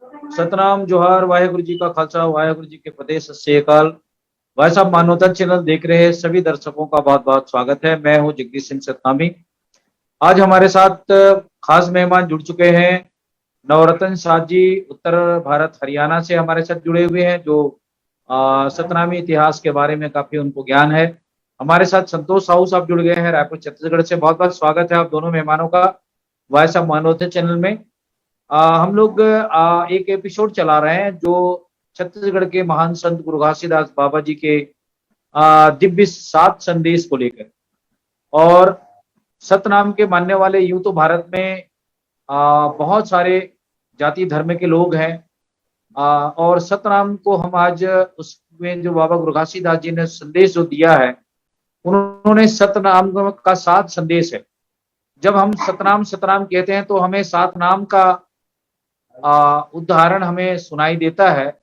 सतनाम जोहार, वाहेगुरु जी का खालसा, वाहेगुरु जी के फतेह, सत श्री अकाल। भाई साहब, मानवता चैनल देख रहे हैं सभी दर्शकों का बहुत बहुत स्वागत है। मैं हूं जगदीश सिंह सतनामी। आज हमारे साथ खास मेहमान जुड़ चुके हैं। नवरत्न साथ जी उत्तर भारत हरियाणा से हमारे साथ जुड़े हुए हैं, जो सतनामी इतिहास के बारे में काफी उनको ज्ञान है। हमारे साथ संतोष साहू साहब जुड़ गए हैं रायपुर छत्तीसगढ़ से। बहुत बहुत स्वागत है आप दोनों मेहमानों का भाई साहब मानवता चैनल में। हम लोग एक एपिसोड चला रहे हैं जो छत्तीसगढ़ के महान संत गुरु घासीदास बाबा जी के दिव्य सात संदेश को लेकर। और सतनाम के मानने वाले यूं तो भारत में बहुत सारे जाति धर्म के लोग हैं। और सतनाम को हम आज उसमें जो बाबा गुरु घासीदास जी ने संदेश जो दिया है, उन्होंने सतनाम का सात संदेश है। जब हम सतनाम सतनाम कहते हैं तो हमें सात नाम का उदाहरण हमें सुनाई देता है,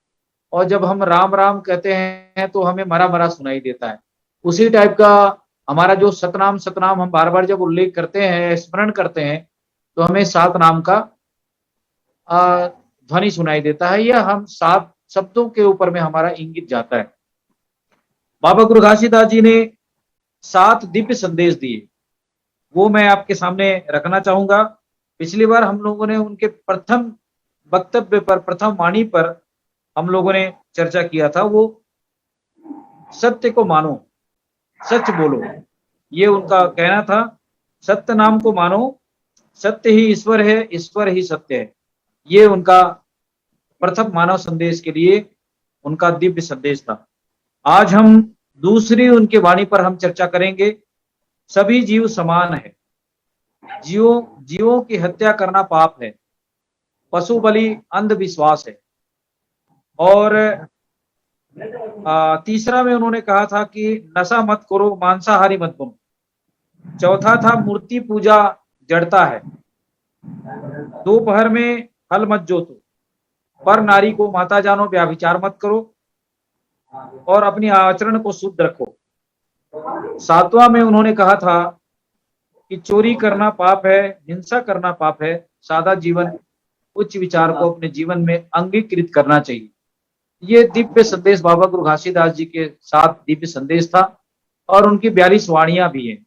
और जब हम राम राम कहते हैं तो हमें मरा मरा सुनाई देता है। उसी टाइप का हमारा जो सतनाम सतनाम हम बार बार जब उल्लेख करते हैं, स्मरण करते हैं, तो हमें सात नाम का ध्वनि सुनाई देता है, या हम सात शब्दों के ऊपर में हमारा इंगित जाता है। बाबा गुरु घासीदास जी ने सात दिव्य संदेश दिए, वो मैं आपके सामने रखना चाहूंगा। पिछली बार हम लोगों ने उनके प्रथम वक्तव्य पर, प्रथम वाणी पर हम लोगों ने चर्चा किया था। वो सत्य को मानो, सच बोलो, ये उनका कहना था। सत्य नाम को मानो, सत्य ही ईश्वर है, ईश्वर ही सत्य है। ये उनका प्रथम मानव संदेश के लिए उनका दिव्य संदेश था। आज हम दूसरी उनकी वाणी पर हम चर्चा करेंगे। सभी जीव समान है, जीवों की हत्या करना पाप है, पशु बलि अंधविश्वास है। और तीसरा में उन्होंने कहा था कि नशा मत करो, मांसाहारी मत बनो। चौथा था मूर्ति पूजा जड़ता है, दोपहर में फल मत जोतो, पर नारी को माता जानो, व्याभिचार मत करो, और अपनी आचरण को शुद्ध रखो। सातवां में उन्होंने कहा था कि चोरी करना पाप है, हिंसा करना पाप है, सादा जीवन, उच्च विचार को अपने जीवन में अंगीकृत करना चाहिए। ये दिव्य संदेश बाबा गुरु घासीदास जी के साथ दिव्य संदेश था, और उनकी 42 वाणियां भी हैं।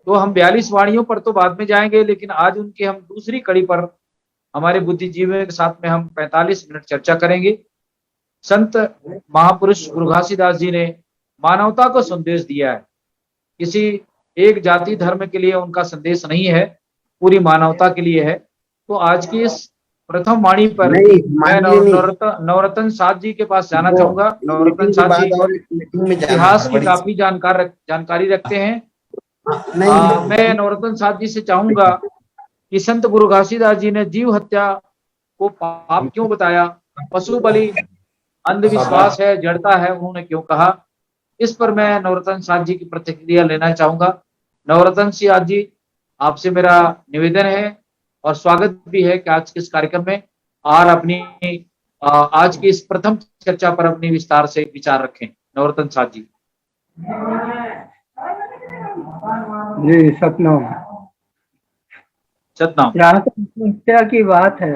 तो हम 42 वाणियों पर तो बाद में जाएंगे, लेकिन आज उनकी हम दूसरी कड़ी पर हमारे बुद्धिजीवियों के साथ में हम 45 मिनट चर्चा करेंगे। संत महापुरुष गुरु घासीदास जी ने मानवता को संदेश दिया है। किसी एक जाति धर्म के लिए उनका संदेश नहीं है, पूरी मानवता के लिए है। तो आज की इस प्रथम वाणी पर नहीं, मैं मानवीय नहीं, नवरत्न साथ जी के पास जाना वो चाहूंगा। नवरत्न मीटिंग के साथ जी बाद और एक मीटिंग में जाना इतिहास है की बड़ी सी। काफी जानकारी रखते हैं। मैं नहीं, नवरत्न साथ जी से चाहूंगा कि संत गुरु घासीदास जी ने जीव हत्या को पाप क्यों बताया, पशु बलि अंधविश्वास है, जड़ता है, उन्होंने क्यों कहा। इस पर मैं नवरत्न साथ जी की प्रतिक्रिया लेना चाहूंगा। नवरत्न साथ जी, आपसे मेरा निवेदन है और स्वागत भी है कि आज के इस कार्यक्रम में और अपनी आज की इस प्रथम चर्चा पर अपनी विस्तार से विचार रखें। नवरत्न साथ जी। जी सतनाम। सतनाम। जहाँ तक हत्या की बात है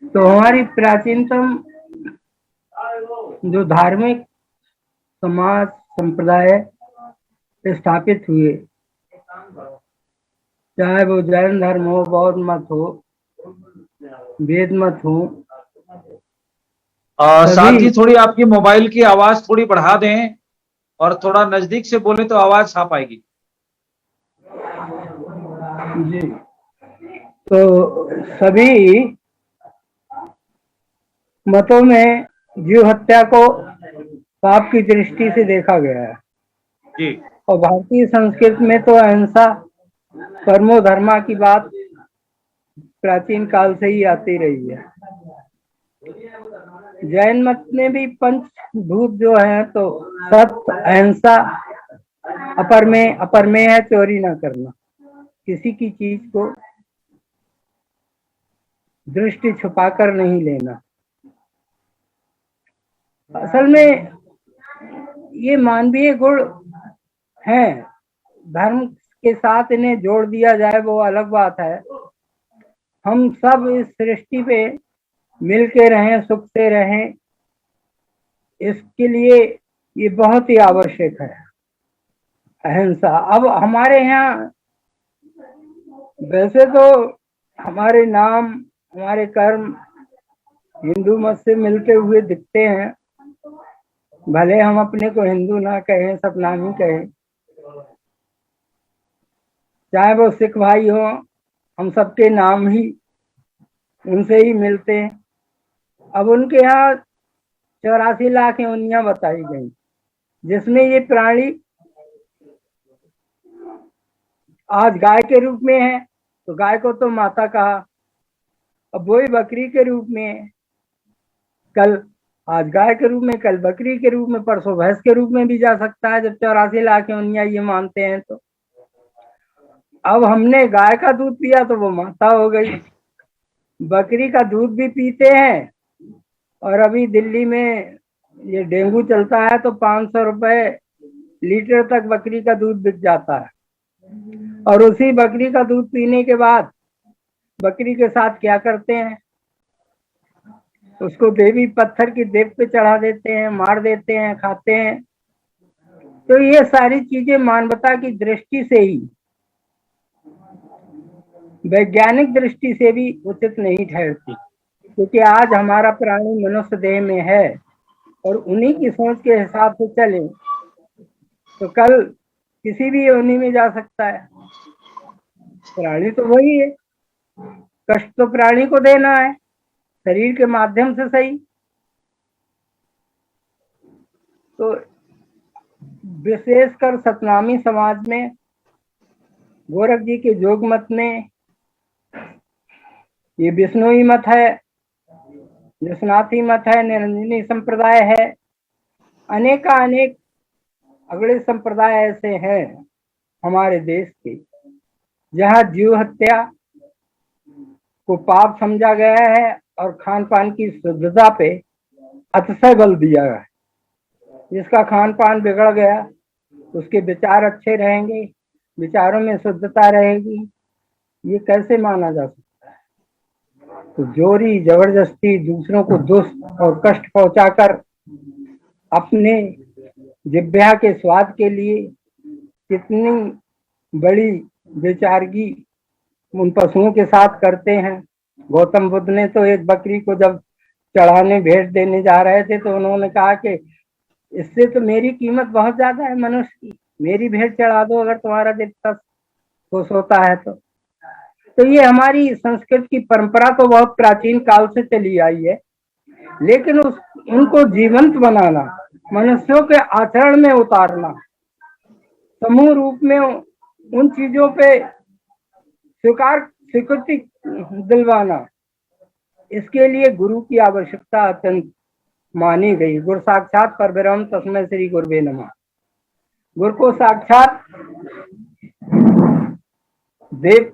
तो हमारी प्राचीनतम जो धार्मिक समाज संप्रदाय स्थापित हुए, चाहे वो जैन धर्म हो, बौद्ध मत हो, वेद मत हो, साथ ही थोड़ी आपकी मोबाइल की आवाज थोड़ी बढ़ा दें और थोड़ा नजदीक से बोले तो आवाज साफ आएगी। जी, तो सभी मतों में जीव हत्या को पाप की दृष्टि से देखा गया है जी। और भारतीय संस्कृति में तो अहिंसा परमो धर्मा की बात प्राचीन काल से ही आती रही है। जैन मत में भी पंचभूत जो है तो सत्य, अहिंसा, अपरमेय है, चोरी ना करना, किसी की चीज को दृष्टि छुपाकर नहीं लेना। असल में ये मानवीय गुण हैं, धर्म के साथ इन्हें जोड़ दिया जाए वो अलग बात है, हम सब इस सृष्टि पे मिल के रहें, सुख से रहें, इसके लिए ये बहुत ही आवश्यक है अहिंसा। अब हमारे यहाँ वैसे तो हमारे नाम, हमारे कर्म हिंदू मत से मिलते हुए दिखते हैं, भले हम अपने को हिंदू ना कहें, सतनामी कहें, चाहे वो सिख भाई हो, हम सबके नाम ही उनसे ही मिलते हैं। अब उनके यहाँ 84 लाख योनियां बताई गई, जिसमें ये प्राणी आज गाय के रूप में है तो गाय को तो माता कहा, अब वही बकरी के रूप में है, कल आज गाय के रूप में, कल बकरी के रूप में, परसों भैंस के रूप में भी जा सकता है, जब 84 लाख योनियां ये मानते हैं तो। अब हमने गाय का दूध पिया तो वो माता हो गई, बकरी का दूध भी पीते हैं, और अभी दिल्ली में ये डेंगू चलता है तो 500 रुपए लीटर तक बकरी का दूध बिक जाता है। और उसी बकरी का दूध पीने के बाद बकरी के साथ क्या करते हैं, उसको देवी पत्थर की देव पे चढ़ा देते हैं, मार देते हैं, खाते हैं। तो ये सारी चीजें मानवता की दृष्टि से ही, वैज्ञानिक दृष्टि से भी उचित नहीं ठहरती, क्योंकि आज हमारा प्राणी मनुष्य देह में है और उन्हीं की सोच के हिसाब से चले तो कल किसी भी योनि में जा सकता है। प्राणी तो वही है, कष्ट तो प्राणी को देना है, शरीर के माध्यम से सही। तो विशेषकर सतनामी समाज में, गोरख जी के योग मत में, ये विष्णुई मत है, विश्वनाथी मत है, निरंजनी संप्रदाय है, अनेक अगले संप्रदाय ऐसे हैं हमारे देश के, जहाँ जीव हत्या को पाप समझा गया है और खान पान की शुद्धता पे अतिशय बल दिया गया है। जिसका खान पान बिगड़ गया उसके विचार अच्छे रहेंगे, विचारों में शुद्धता रहेगी, ये कैसे माना जा सकता है? तो जोरी जबरदस्ती दूसरों को दुष्ट और कष्ट पहुंचाकर अपने जिह्वा के स्वाद के लिए कितनी बड़ी बेचारगी उन पशुओं के साथ करते हैं। गौतम बुद्ध ने तो एक बकरी को जब चढ़ाने, भेंट देने जा रहे थे तो उन्होंने कहा कि इससे तो मेरी कीमत बहुत ज्यादा है मनुष्य की, मेरी भेंट चढ़ा दो अगर तुम्हारा देवता खुश होता है तो ये हमारी संस्कृत की परंपरा तो बहुत प्राचीन काल से चली आई है, लेकिन उनको जीवंत बनाना, मनुष्यों के आचरण में उतारना, समूह रूप में उन चीजों पे स्वीकृति दिलवाना, इसके लिए गुरु की आवश्यकता अत्यंत मानी गई। गुरु साक्षात परब्रह्म तस्मै श्री गुरुवे नमः। गुरु को साक्षात देव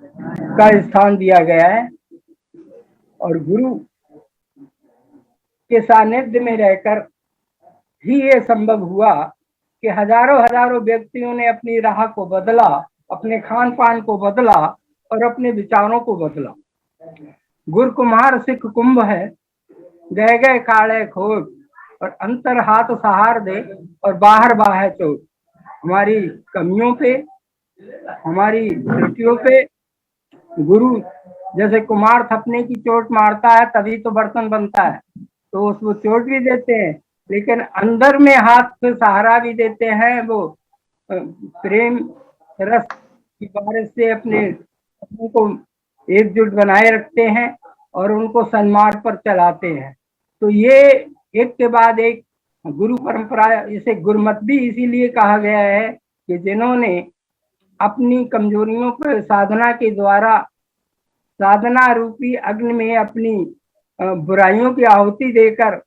का स्थान दिया गया है और गुरु के सानिध्य में रहकर ही ये संभव हुआ कि हजारों व्यक्तियों ने अपनी राह को बदला, अपने खान पान को बदला और अपने विचारों को बदला। गुरु कुम्हार सिख कुंभ है, गए गए काले खोट, और अंतर हाथ सहार दे और बाहर बाहे चोट। हमारी कमियों पे, हमारी त्रुटियों पे गुरु जैसे कुम्हार थपने की चोट मारता है तभी तो बर्तन बनता है, तो उसको चोट भी देते हैं, लेकिन अंदर में हाथ से सहारा भी देते हैं। वो प्रेम रस की बारिश से अपने को एकजुट बनाए रखते हैं और उनको सन्मार्ग पर चलाते हैं। तो ये एक के बाद एक गुरु परंपरा, इसे गुरुमत भी इसीलिए कहा गया है कि जिन्होंने अपनी कमजोरियों पर साधना के द्वारा, साधना रूपी अग्नि में अपनी बुराइयों की आहुति देकर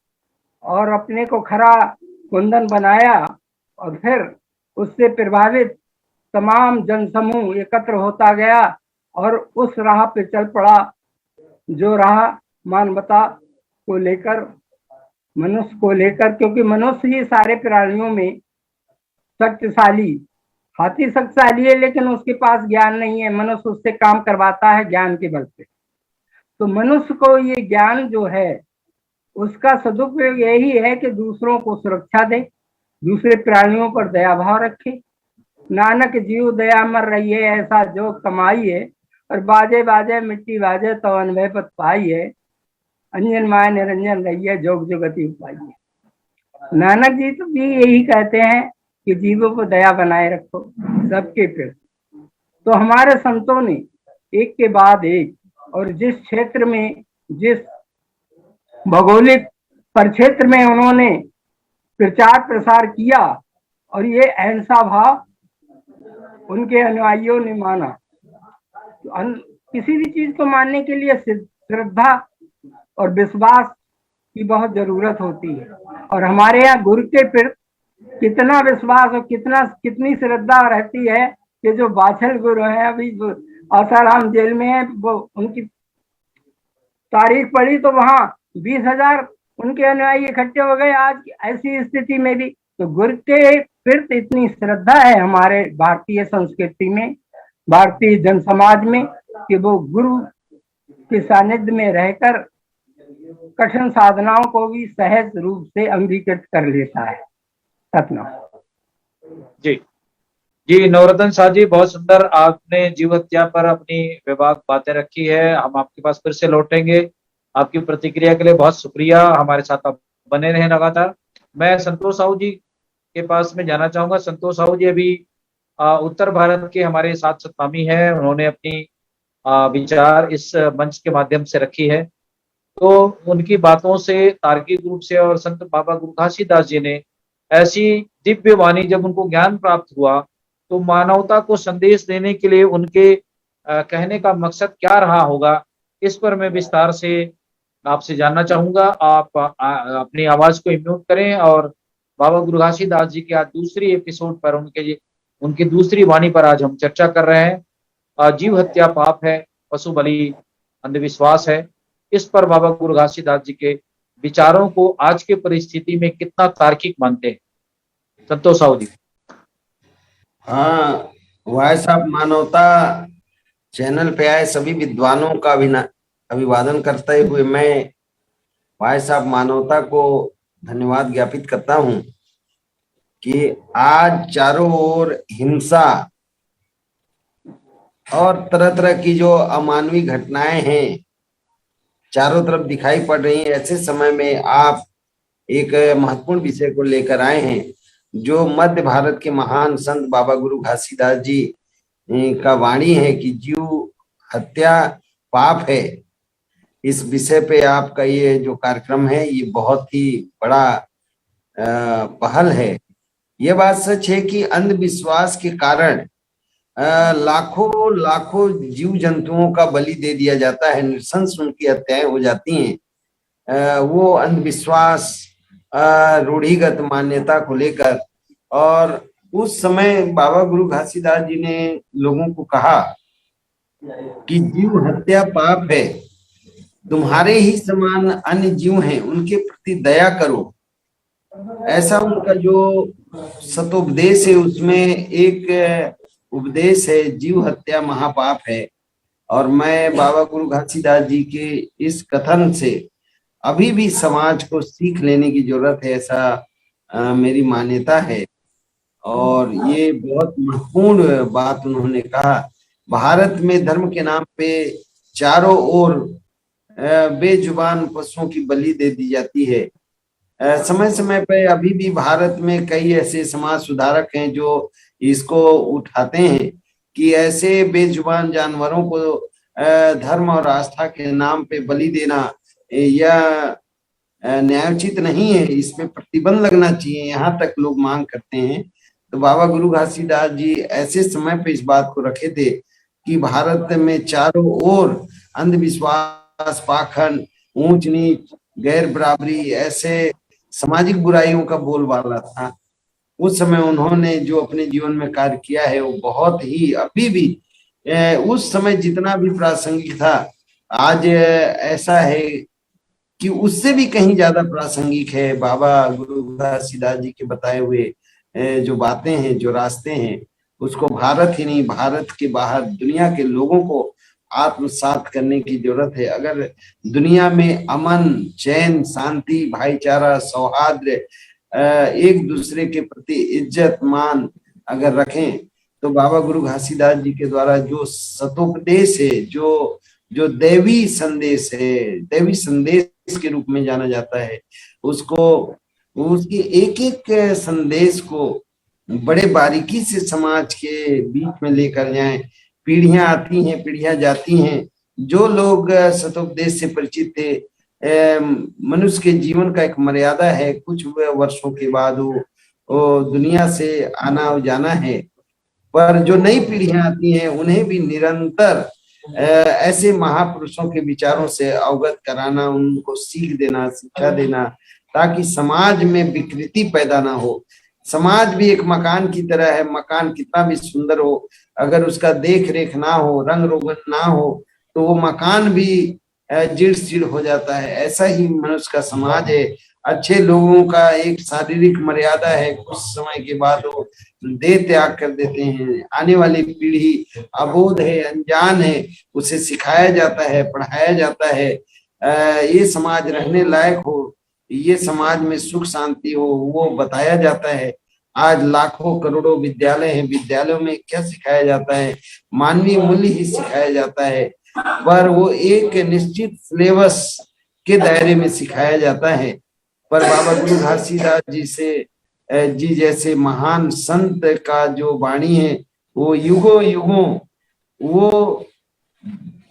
और अपने को खरा कुंदन बनाया, और फिर उससे प्रभावित तमाम जनसमूह एकत्र होता गया और उस राह पे चल पड़ा जो राह मानवता को लेकर, मनुष्य को लेकर, क्योंकि मनुष्य ही सारे प्राणियों में शक्तिशाली, हाथी शक्तिशाली है लेकिन उसके पास ज्ञान नहीं है, मनुष्य उससे काम करवाता है ज्ञान के बल पे। तो मनुष्य को ये ज्ञान जो है उसका सदुपयोग यही है कि दूसरों को सुरक्षा दे, दूसरे प्राणियों पर दया भाव रखे। नानक जीव दया मर रही है, ऐसा जो कमाई है, और बाजे बाजे मिट्टी बाजे तो अनभय पत पाई है, अंजन माय निरंजन रही है, जोग जुगति उपाई है। नानक जी तो भी यही कहते हैं कि जीवों को दया बनाए रखो सबके प्रति। तो हमारे संतों ने एक के बाद एक, और जिस क्षेत्र में, जिस भौगोलिक परिक्षेत्र में उन्होंने प्रचार प्रसार किया, और ये अहिंसा भाव उनके अनुयायियों ने माना। तो किसी भी चीज को मानने के लिए श्रद्धा और विश्वास की बहुत जरूरत होती है, और हमारे यहाँ गुरु के प्रति कितना विश्वास और कितनी श्रद्धा रहती है कि जो बाछल गुरु है, अभी आसाराम जेल में है, वो उनकी तारीख पढ़ी तो वहां 20,000 उनके अनुयायी इकट्ठे हो गए। आज ऐसी स्थिति में भी तो गुरु के प्रति इतनी श्रद्धा है हमारे भारतीय संस्कृति में, भारतीय जन समाज में, कि वो गुरु के सानिध्य में रहकर कठिन साधनाओं को भी सहज रूप से अंगीकृत कर लेता है। सतनाम। जी जी, नवरत्न शाह जी, बहुत सुंदर आपने जीव हत्या पर अपनी विभाग बातें रखी है। हम आपके पास फिर से लौटेंगे। आपकी प्रतिक्रिया के लिए बहुत शुक्रिया। हमारे साथ आप बने रहें लगातार। मैं संतोष साहू जी के पास में जाना चाहूंगा। संतोष साहू जी अभी उत्तर भारत के हमारे साथ सतनामी है। उन्होंने अपनी विचार इस मंच के माध्यम से रखी है। तो उनकी बातों से तार्किक रूप से, और संत बाबा गुरु घासीदास जी ने ऐसी दिव्य वाणी, जब उनको ज्ञान प्राप्त हुआ तो मानवता को संदेश देने के लिए उनके कहने का मकसद क्या रहा होगा, इस पर मैं विस्तार से आपसे जानना चाहूंगा। आप अपनी आवाज को म्यूट करें, और बाबा गुरु घासीदास जी के आज दूसरी एपिसोड पर, उनकी दूसरी वाणी पर आज हम चर्चा कर रहे हैं। जीव हत्या पाप है, पशु बलि अंधविश्वास है। इस पर बाबा गुरु घासीदास जी के विचारों को आज के परिस्थिति में कितना तार्किक मानते हैं, संतोष साहू जी? हाँ, वॉइस ऑफ मानवता चैनल पे आए सभी विद्वानों का अभिवादन करते हुए मैं वॉइस ऑफ मानवता को धन्यवाद ज्ञापित करता हूँ कि आज चारों ओर हिंसा और तरह तरह की जो अमानवीय घटनाएं हैं चारों तरफ दिखाई पड़ रही हैं। ऐसे समय में आप एक महत्वपूर्ण विषय को लेकर आए हैं, जो मध्य भारत के महान संत बाबा गुरु घासीदास जी का वाणी है कि जीव हत्या पाप है। इस विषय पे आपका ये जो कार्यक्रम है ये बहुत ही बड़ा पहल है। ये बात सच है कि अंधविश्वास के कारण लाखों जीव जंतुओं का बलि दे दिया जाता है, नृशंस उनकी हत्याएं हो जाती हैं। वो अंधविश्वास, रूढ़िगत मान्यता को लेकर। और उस समय बाबा गुरु घासीदास जी ने लोगों को कहा कि जीव हत्या पाप है, तुम्हारे ही समान अन्य जीव हैं, उनके प्रति दया करो। ऐसा उनका जो सतोपदेश है, उसमें एक उपदेश है, जीव हत्या महापाप है। और मैं बाबा गुरु घासीदास जी के इस कथन से अभी भी समाज को सीख लेने की जरूरत है, ऐसा मेरी मान्यता है। और ये बहुत महत्वपूर्ण बात उन्होंने कहा। भारत में धर्म के नाम पे चारों ओर बेजुबान पशुओं की बलि दे दी जाती है। समय समय पे अभी भी भारत में कई ऐसे समाज सुधारक हैं जो इसको उठाते हैं कि ऐसे बेजुबान जानवरों को धर्म और आस्था के नाम पे बलि देना यह न्यायोचित नहीं है, इसमें प्रतिबंध लगना चाहिए, यहाँ तक लोग मांग करते हैं। तो बाबा गुरु घासीदास जी ऐसे समय पे इस बात को रखे थे कि भारत में चारों ओर अंधविश्वास, पाखंड, ऊंच नीच, गैर बराबरी, ऐसे सामाजिक बुराइयों का बोलबाला था। उस समय उन्होंने जो अपने जीवन में कार्य किया है वो बहुत ही अभी भी उस समय जितना भी प्रासंगिक था, आज ऐसा है कि उससे भी कहीं ज्यादा प्रासंगिक है। बाबा गुरु घासीदास जी के बताए हुए जो बातें हैं, जो रास्ते हैं, उसको भारत ही नहीं, भारत के बाहर दुनिया के लोगों को आत्मसात करने की जरूरत है। अगर दुनिया में अमन, चैन, शांति, भाईचारा, सौहार्द, एक दूसरे के प्रति इज्जत मान अगर रखें, तो बाबा गुरु घासीदास जी के द्वारा जो सतोपदेश है, जो जो दैवी संदेश है, दैवी संदेश के रूप में जाना जाता है, उसको, उसकी एक एक संदेश को बड़े बारीकी से समाज के बीच में लेकर जाएं। पीढ़ियां आती हैं, पीढ़ियां जाती हैं। जो लोग सतोपदेश से परिचित थे, मनुष्य के जीवन का एक मर्यादा है, कुछ वर्षों के बाद वो दुनिया से आना और जाना है। पर जो नई पीढ़ियां आती हैं उन्हें भी निरंतर ऐसे महापुरुषों के विचारों से अवगत कराना, उनको सीख देना, शिक्षा देना, ताकि समाज में विकृति पैदा ना हो। समाज भी एक मकान की तरह है, मकान कितना भी सुंदर हो, अगर उसका देख रेख ना हो, रंग रोगन ना हो, तो वो मकान भी जीर्ण शीर्ण हो जाता है। ऐसा ही मनुष्य का समाज है। अच्छे लोगों का एक शारीरिक मर्यादा है, कुछ समय के बाद वो देह त्याग कर देते हैं। आने वाली पीढ़ी अबोध है, अनजान है, उसे सिखाया जाता है, पढ़ाया जाता है, ये समाज रहने लायक हो, ये समाज में सुख शांति हो, वो बताया जाता है। आज लाखों करोड़ों विद्यालय हैं, विद्यालयों में क्या सिखाया जाता है? मानवीय मूल्य ही सिखाया जाता है, पर वो एक निश्चित सिलेबस के दायरे में सिखाया जाता है। पर बाबा गुरु घासीदास जी जैसे महान संत का जो वाणी है, वो युगों युगों, वो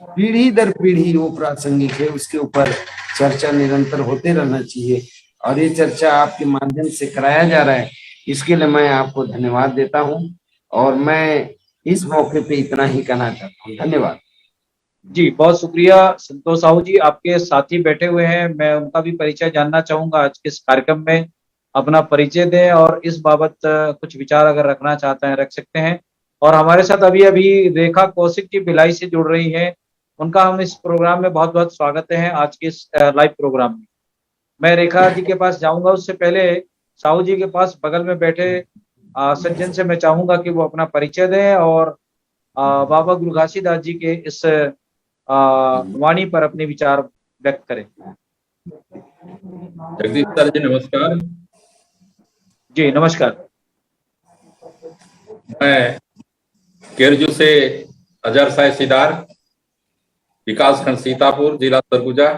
पीढ़ी दर पीढ़ी वो प्रासंगिक है। उसके ऊपर चर्चा निरंतर होते रहना चाहिए, और ये चर्चा आपके माध्यम से कराया जा रहा है, इसके लिए मैं आपको धन्यवाद देता हूं। और मैं इस मौके पे इतना ही कहना चाहता हूँ। धन्यवाद जी, बहुत शुक्रिया संतोष साहू जी। आपके साथी बैठे हुए हैं, मैं उनका भी परिचय जानना चाहूंगा। आज के इस कार्यक्रम में अपना परिचय दें और इस बाबत कुछ विचार अगर रखना चाहते हैं रख सकते हैं। और हमारे साथ अभी अभी रेखा कौशिक जी भिलाई से जुड़ रही हैं, उनका हम इस प्रोग्राम में बहुत बहुत स्वागत है आज के इस लाइव प्रोग्राम में। मैं रेखा जी के पास जाऊंगा, उससे पहले साहू जी के पास बगल में बैठे सज्जन से मैं चाहूंगा कि वो अपना परिचय दें और बाबा गुरु घासीदास जी के इस वाणी पर अपने विचार व्यक्त करें। जगदीश सर जी नमस्कार। जी नमस्कार। मैं केरजू से अजहर साय सिदार, विकास खंड सीतापुर, जिला सरगुजा,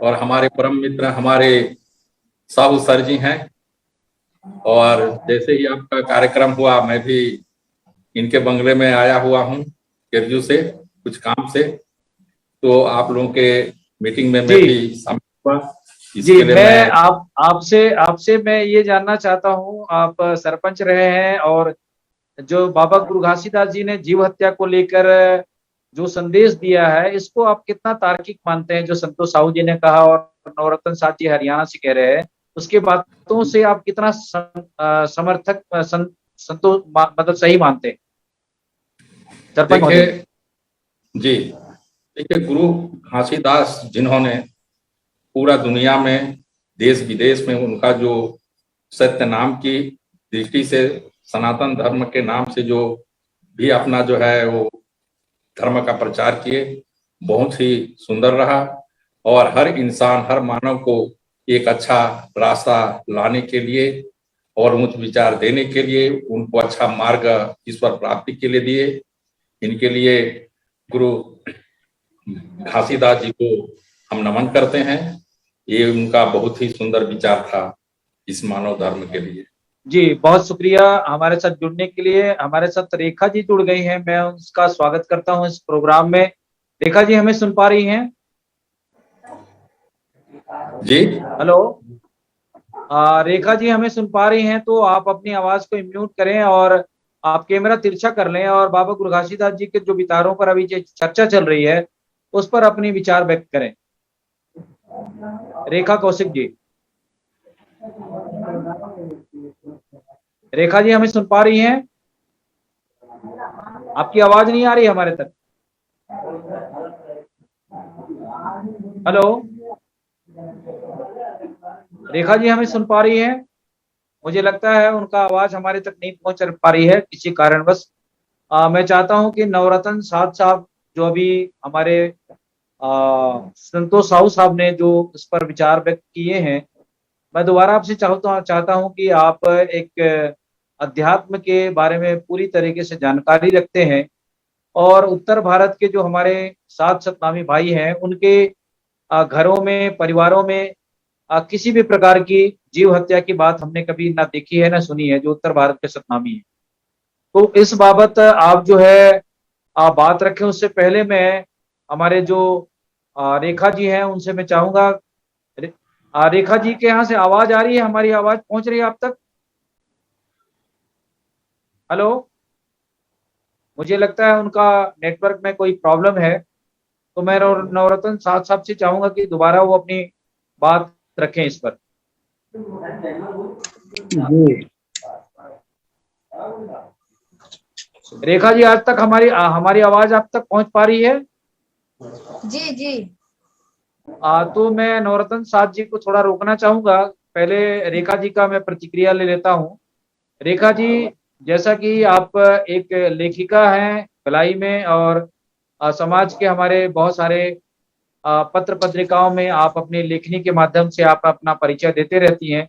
और हमारे परम मित्र हमारे साहू सर जी हैं। और जैसे ही आपका कार्यक्रम हुआ, मैं भी इनके बंगले में आया हुआ हूँ केरजू से कुछ काम से, तो आप लोगों के मीटिंग में मैं भी शामिल हुआ। जी, मैं आपसे मैं ये जानना चाहता हूँ, आप सरपंच रहे हैं और जो बाबा गुरु घासीदास जी ने जीव हत्या को लेकर जो संदेश दिया है, इसको आप कितना तार्किक मानते हैं? जो संतोष साहू जी ने कहा और नवरत्न साथ जी हरियाणा से कह रहे हैं, उसके बातों से आप कितना समर्थक संतोष मतलब सही मानते हैं? सरपंच जी, देखिए, गुरु घासीदास जिन्होंने पूरा दुनिया में, देश विदेश में उनका जो सत्य नाम की दृष्टि से, सनातन धर्म के नाम से जो भी अपना जो है वो धर्म का प्रचार किए, बहुत ही सुंदर रहा। और हर इंसान, हर मानव को एक अच्छा रास्ता लाने के लिए और उच्च विचार देने के लिए, उनको अच्छा मार्ग ईश्वर प्राप्ति के लिए दिए। इनके लिए गुरु घासीदास जी को हम नमन करते हैं। ये उनका बहुत ही सुंदर विचार था इस मानव धर्म के लिए। जी, बहुत शुक्रिया हमारे साथ जुड़ने के लिए। हमारे साथ रेखा जी जुड़ गई हैं, मैं उसका स्वागत करता हूं इस प्रोग्राम में। रेखा जी हमें सुन पा रही हैं? जी हेलो, रेखा जी हमें सुन पा रही हैं? तो आप अपनी आवाज को म्यूट करें और आप कैमरा तिरछा कर लें और बाबा गुरु घासीदास जी के जो विचारों पर अभी चर्चा चल रही है उस पर अपनी विचार व्यक्त करें। रेखा कौशिक जी, रेखा जी हमें सुन पा रही हैं? आपकी आवाज नहीं आ रही हमारे तक। हेलो, रेखा जी हमें सुन पा रही हैं? मुझे लगता है उनका आवाज हमारे तक नहीं पहुंच पा रही है किसी कारणवश। मैं चाहता हूं कि नवरत्न साहब जो अभी हमारे संतोष साहू साहब ने जो इस पर विचार व्यक्त किए हैं, मैं दोबारा आपसे चाहता हूं कि आप एक अध्यात्म के बारे में पूरी तरीके से जानकारी रखते हैं और उत्तर भारत के जो हमारे सात सतनामी भाई हैं उनके घरों में, परिवारों में किसी भी प्रकार की जीव हत्या की बात हमने कभी ना देखी है ना सुनी है, जो उत्तर भारत के सतनामी है। तो इस बाबत आप जो है बात रखें। उससे पहले मैं हमारे जो रेखा जी हैं उनसे मैं चाहूंगा, रेखा जी के यहाँ से आवाज आ रही है? हमारी आवाज पहुंच रही है आप तक? हेलो, मुझे लगता है उनका नेटवर्क में कोई प्रॉब्लम है, तो मैं नवरत्न साहब से चाहूंगा कि दोबारा वो अपनी बात रखें इस पर। जी रेखा जी, आज तक हमारी आवाज आप तक पहुंच पा रही है? जी जी। तो मैं नवरत्न साहब जी को थोड़ा रोकना चाहूंगा। पहले रेखा जी का मैं प्रतिक्रिया ले लेता हूं। रेखा जी, जैसा कि आप एक लेखिका हैं भलाई में, और समाज के हमारे बहुत सारे पत्र पत्रिकाओं में आप अपनी लेखनी के माध्यम से आप अपना परिचय देते रहती हैं।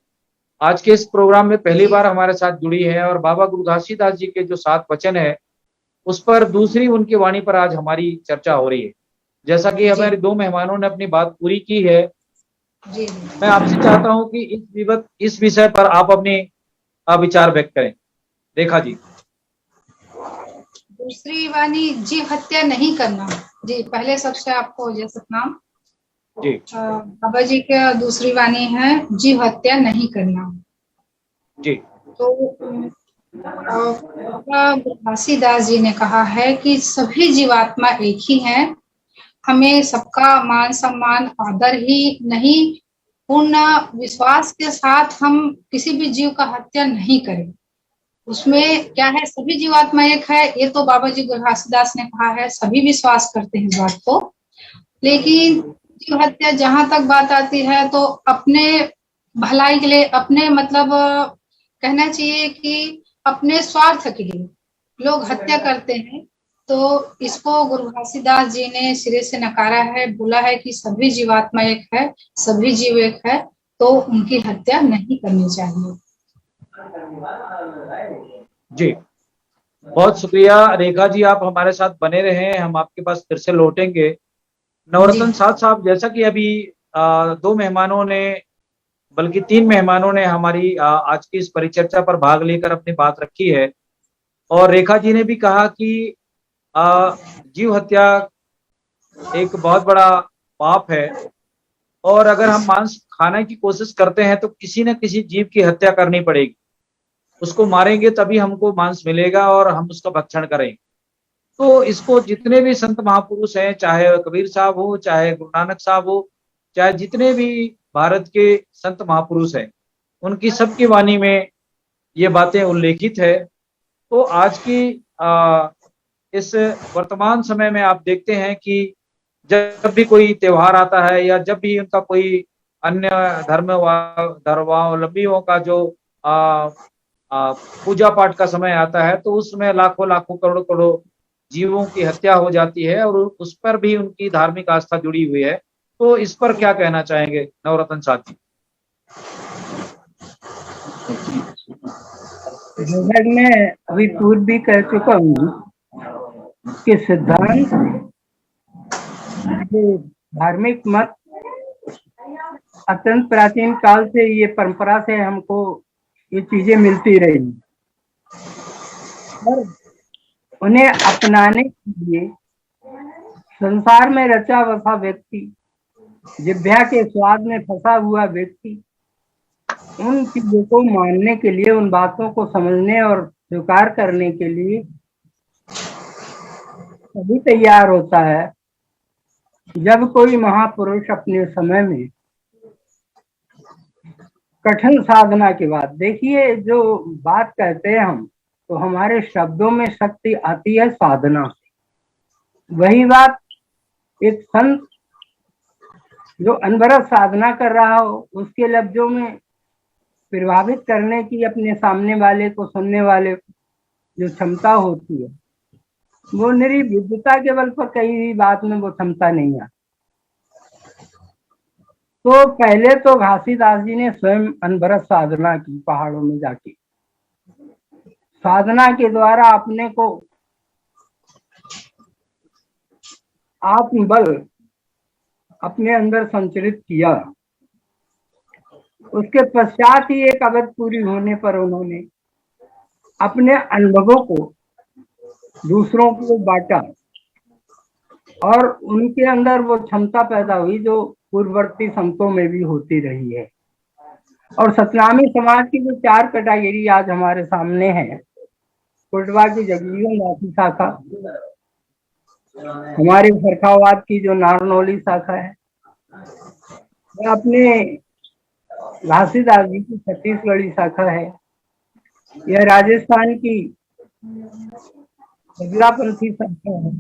आज के इस प्रोग्राम में पहली बार हमारे साथ जुड़ी है और बाबा गुरु घासीदास जी के जो 7 वचन है उस पर दूसरी उनकी वाणी पर आज हमारी चर्चा हो रही है। जैसा कि हमारे 2 मेहमानों ने अपनी बात पूरी की है, जी मैं आपसे चाहता हूं कि इस विषय पर आप अपने विचार व्यक्त करें। रेखा जी। दूसरी वाणी जीव हत्या नहीं करना। जी, पहले सबसे आपको जय सतनाम। जी बाबा जी का दूसरी वाणी है जीव हत्या नहीं करना। जी तो बाबा घासीदास जी ने कहा है कि सभी जीवात्मा एक ही हैं, हमें सबका मान सम्मान आदर ही नहीं, पूर्ण विश्वास के साथ हम किसी भी जीव का हत्या नहीं करें। उसमें क्या है, सभी जीवात्मा एक है, ये तो बाबा जी घासीदास ने कहा है, सभी विश्वास करते हैं इस बात को। लेकिन जीव हत्या जहां तक बात आती है तो अपने भलाई के लिए, अपने मतलब कहना चाहिए कि अपने स्वार्थ के लिए लोग हत्या करते हैं। तो इसको गुरु घासीदास जी ने सिरे से नकारा है, बोला है कि सभी जीवात्मा एक है, सभी जीव एक है, तो उनकी हत्या नहीं करनी चाहिए। जी, बहुत शुक्रिया रेखा जी, आप हमारे साथ बने रहे, हम आपके पास फिर से लौटेंगे। नवरत्न साहब, जैसा कि अभी 2 मेहमानों ने, बल्कि 3 मेहमानों ने हमारी आज की इस परिचर्चा पर भाग लेकर अपनी बात रखी है, और रेखा जी ने भी कहा कि जीव हत्या एक बहुत बड़ा पाप है, और अगर हम मांस खाने की कोशिश करते हैं तो किसी न किसी जीव की हत्या करनी पड़ेगी, उसको मारेंगे तभी हमको मांस मिलेगा और हम उसका भक्षण करेंगे। तो इसको जितने भी संत महापुरुष हैं, चाहे कबीर साहब हो, चाहे गुरु नानक साहब हो, चाहे जितने भी भारत के संत महापुरुष हैं, उनकी सबकी वाणी में ये बातें उल्लेखित है। तो आज की इस वर्तमान समय में आप देखते हैं कि जब भी कोई त्योहार आता है या जब भी उनका कोई अन्य धर्मावलंबियों का जो पूजा पाठ का समय आता है, तो उसमें लाखों लाखों करोड़ों करोड़ों जीवों की हत्या हो जाती है और उस पर भी उनकी धार्मिक आस्था जुड़ी हुई है। तो इस पर क्या कहना चाहेंगे नवरत्न साहब जी? जैसा कि मैं अभी पूर्व भी कह चुका हूँ कि सिद्धांत जो धार्मिक मत अत्यंत प्राचीन काल से, ये परंपरा से हमको ये चीजें मिलती रही, और उन्हें अपनाने के लिए संसार में रचा बसा व्यक्ति, जिह्वा के स्वाद में फंसा हुआ व्यक्ति, उन चीजों को मानने के लिए, उन बातों को समझने और स्वीकार करने के लिए तभी तैयार होता है जब कोई महापुरुष अपने समय में कठिन साधना के बाद, देखिए जो बात कहते हैं हम, तो हमारे शब्दों में शक्ति आती है साधना से। वही बात एक संत जो अनवरत साधना कर रहा हो, उसके लफ्जों में प्रभावित करने की अपने सामने वाले को, सुनने वाले को जो क्षमता होती है, वो निरी विद्वता के बल पर कहीं भी बात में वो क्षमता नहीं है। तो पहले तो घासीदास जी ने स्वयं अनवरत साधना की, पहाड़ों में जाके साधना के द्वारा अपने को आत्मबल अपने अंदर संचरित किया। उसके पश्चात ही एक अवध पूरी होने पर उन्होंने अपने अनुभवों को दूसरों को बांटा और उनके अंदर वो क्षमता पैदा हुई जो पूर्ववर्ती संतों में भी होती रही है। और सतनामी समाज की जो 4 कैटेगरी आज हमारे सामने है, कोटवा की जगजीवन दासी शाखा, हमारी फरखावाद की जो नारनौली शाखा है, अपने घासीदास जी की छत्तीसगढ़ी शाखा है, यह राजस्थान की बदलापंथी शाखा है,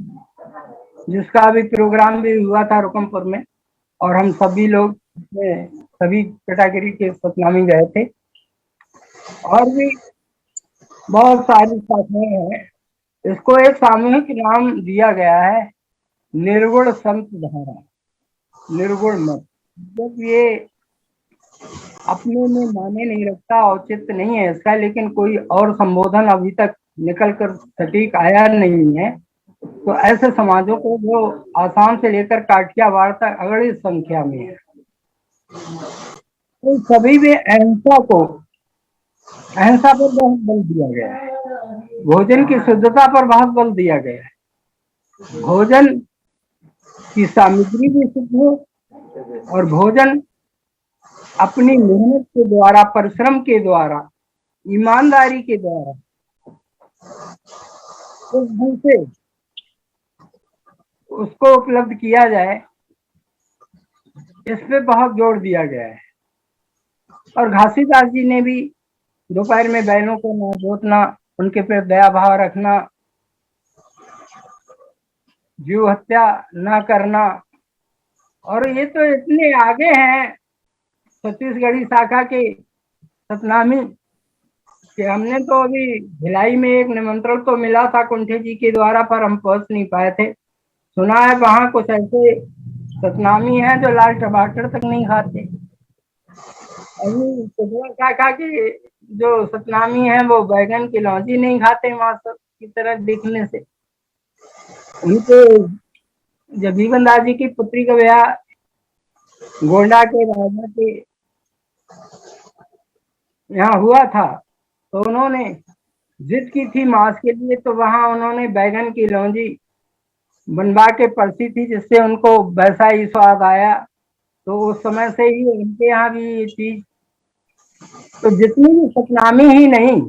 जिसका अभी प्रोग्राम भी हुआ था रुकमपुर में और हम सभी लोग सभी कैटेगरी के सतनामी गए थे। और भी बहुत सारी शाखाएं हैं। इसको एक सामूहिक नाम दिया गया है निर्गुण संत धारा, निर्गुण मत। जब ये अपने में माने नहीं रखता, औचित्य नहीं है इसका, लेकिन कोई और संबोधन अभी तक निकल कर सटीक आया नहीं है। तो ऐसे समाजों को जो आसाम से लेकर काठियावाड़ तक अगड़ी संख्या में है, तो सभी में अहिंसा पर बहुत बल दिया गया है, भोजन की शुद्धता पर बहुत बल दिया गया है। भोजन की सामग्री भी शुद्ध हो और भोजन अपनी मेहनत के द्वारा, परिश्रम के द्वारा, ईमानदारी के द्वारा उस ढंग से उसको उपलब्ध किया जाए, इस पे बहुत जोर दिया गया है। और घासीदास जी ने भी दोपहर में बैलों को न जोतना, उनके पे दया भाव रखना, जीव हत्या न करना, और ये तो इतने आगे हैं छत्तीसगढ़ी शाखा के सतनामी कि हमने तो अभी भिलाई में एक निमंत्रण तो मिला था कुंठे जी के द्वारा, पर हम पहुंच नहीं पाए थे। सुना है वहां कुछ ऐसे सतनामी हैं जो लाल टमाटर तक नहीं खाते। अभी कुटवा शाखा के जो सतनामी हैं वो बैगन की लौजी नहीं खाते, मास्टर की तरह दिखने से। उनके जगजीवन दास जी की पुत्री का ब्याह गोंडा के राजा के यहाँ हुआ था, तो उन्होंने जिद की थी मांस के लिए, तो वहां उन्होंने बैगन की लौंजी बनवा के परसी थी, जिससे उनको वैसा ही स्वाद आया। तो उस समय से ही उनके यहाँ भी ये चीज, तो जितनी भी सतनामी ही नहीं,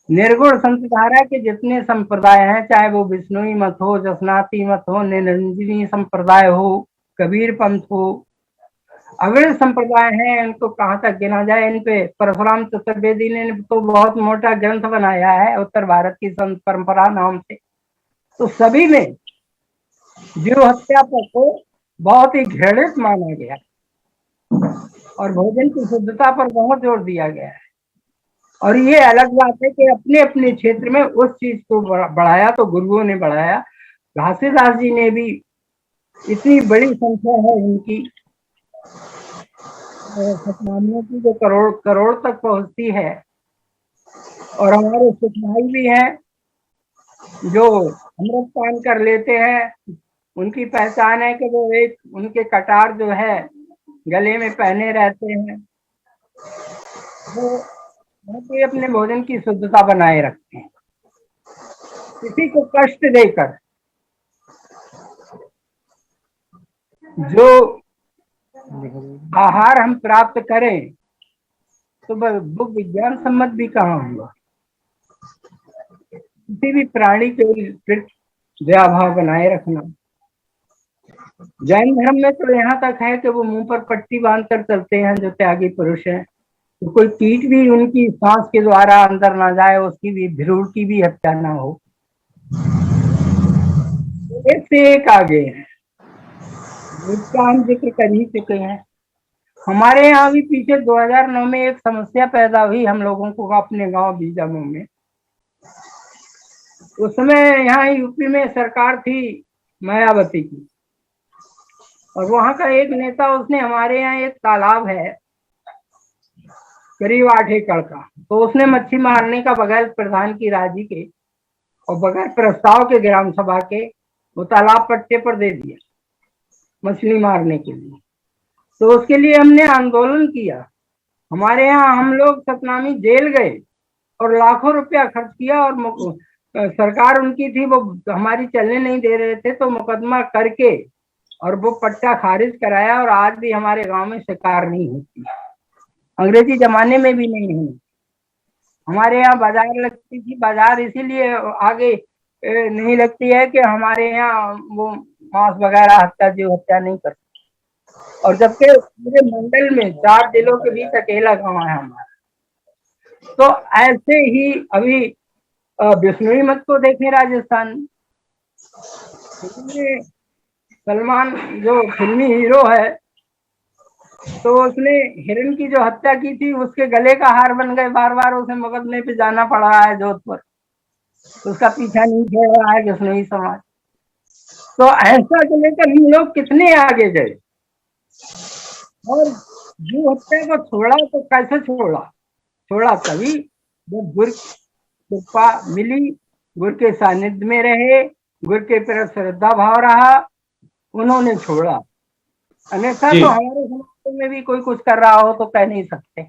निर्गुण संत धारा के जितने संप्रदाय हैं, चाहे वो विष्णुई मत हो, जसनाती मत हो, निरंजनी संप्रदाय हो, कबीर पंथ हो, अगले संप्रदाय हैं, इनको कहाँ तक गिना जाए। इन पे परशुराम चतुर्वेदी ने तो बहुत मोटा ग्रंथ बनाया है उत्तर भारत की संत परंपरा नाम से। तो सभी में जीव हत्या को बहुत ही घृणित माना गया और भोजन की शुद्धता पर बहुत जोर दिया गया है। और ये अलग बात है कि अपने अपने क्षेत्र में उस चीज को बढ़ाया, तो गुरुओं ने बढ़ाया। घासीदास जी ने भी, इतनी बड़ी संख्या है इनकी सतनामियों की जो करोड़ करोड़ तक पहुंचती है। और हमारे सिखनाई भी हैं जो अमृत पान कर लेते हैं। उनकी पहचान है कि वो एक उनके कटार जो है गले में पहने रहते हैं, वो अपने भोजन की शुद्धता बनाए रखते हैं, किसी को कष्ट देकर। जो आहार हम प्राप्त करें तो वो विज्ञान सम्मत भी कहाँ होगा। किसी भी प्राणी के दया भाव बनाए रखना। जैन धर्म में तो यहाँ तक है कि वो मुंह पर पट्टी बांधकर चलते हैं जो त्यागी पुरुष हैं, तो कोई कीट भी उनकी सांस के द्वारा अंदर ना जाए, उसकी भी भ्रूण की भी हत्या ना हो। एक से एक आगे है, इसका हम जिक्र कर ही चुके हैं। हमारे यहाँ भी पीछे 2009 में एक समस्या पैदा हुई हम लोगों को अपने गांव बीजामऊ में। उस समय यहाँ यूपी में सरकार थी मायावती की, और वहां का एक नेता, उसने हमारे यहाँ एक तालाब है करीब 8 एकड़ का, तो उसने मच्छी मारने का बगैर प्रधान की राजी के और बगैर प्रस्ताव के ग्राम सभा के वो तालाब पट्टे पर दे दिया मछली मारने के लिए। तो उसके लिए हमने आंदोलन किया। हमारे यहाँ हम लोग सतनामी जेल गए और लाखों रुपया खर्च किया, और सरकार उनकी थी, वो हमारी चलने नहीं दे रहे थे, तो मुकदमा करके और वो पट्टा खारिज कराया, और आज भी हमारे गांव में शिकार नहीं होती, अंग्रेजी जमाने में भी नहीं हुई। हमारे यहाँ बाजार लगती थी, बाजार इसीलिए आगे नहीं लगती है कि हमारे यहाँ वो मांस वगैरह हत्या जीव हत्या नहीं करते, और जबकि पूरे मंडल में 4 जिलों के बीच अकेला गांव है हमारा। तो ऐसे ही अभी बिश्नोई मत को देखें राजस्थान में, सलमान जो फिल्मी हीरो है, तो उसने हिरण की जो हत्या की थी उसके गले का हार बन गए, बार बार उसे मुकदमे पे जाना पड़ रहा है जोधपुर, तो उसका पीछा नहीं छोड़ रहा है बिश्नोई समाज। तो ऐसा को लेकर हम लोग कितने आगे गए, और जीव हत्या को छोड़ा तो कैसे छोड़ा तभी जब गुर कृपा मिली, गुर के सानिध्य में रहे, गुर के प्रति श्रद्धा भाव रहा, उन्होंने छोड़ा। अन्यथा तो हमारे समाज में भी कोई कुछ कर रहा हो तो कह नहीं सकते।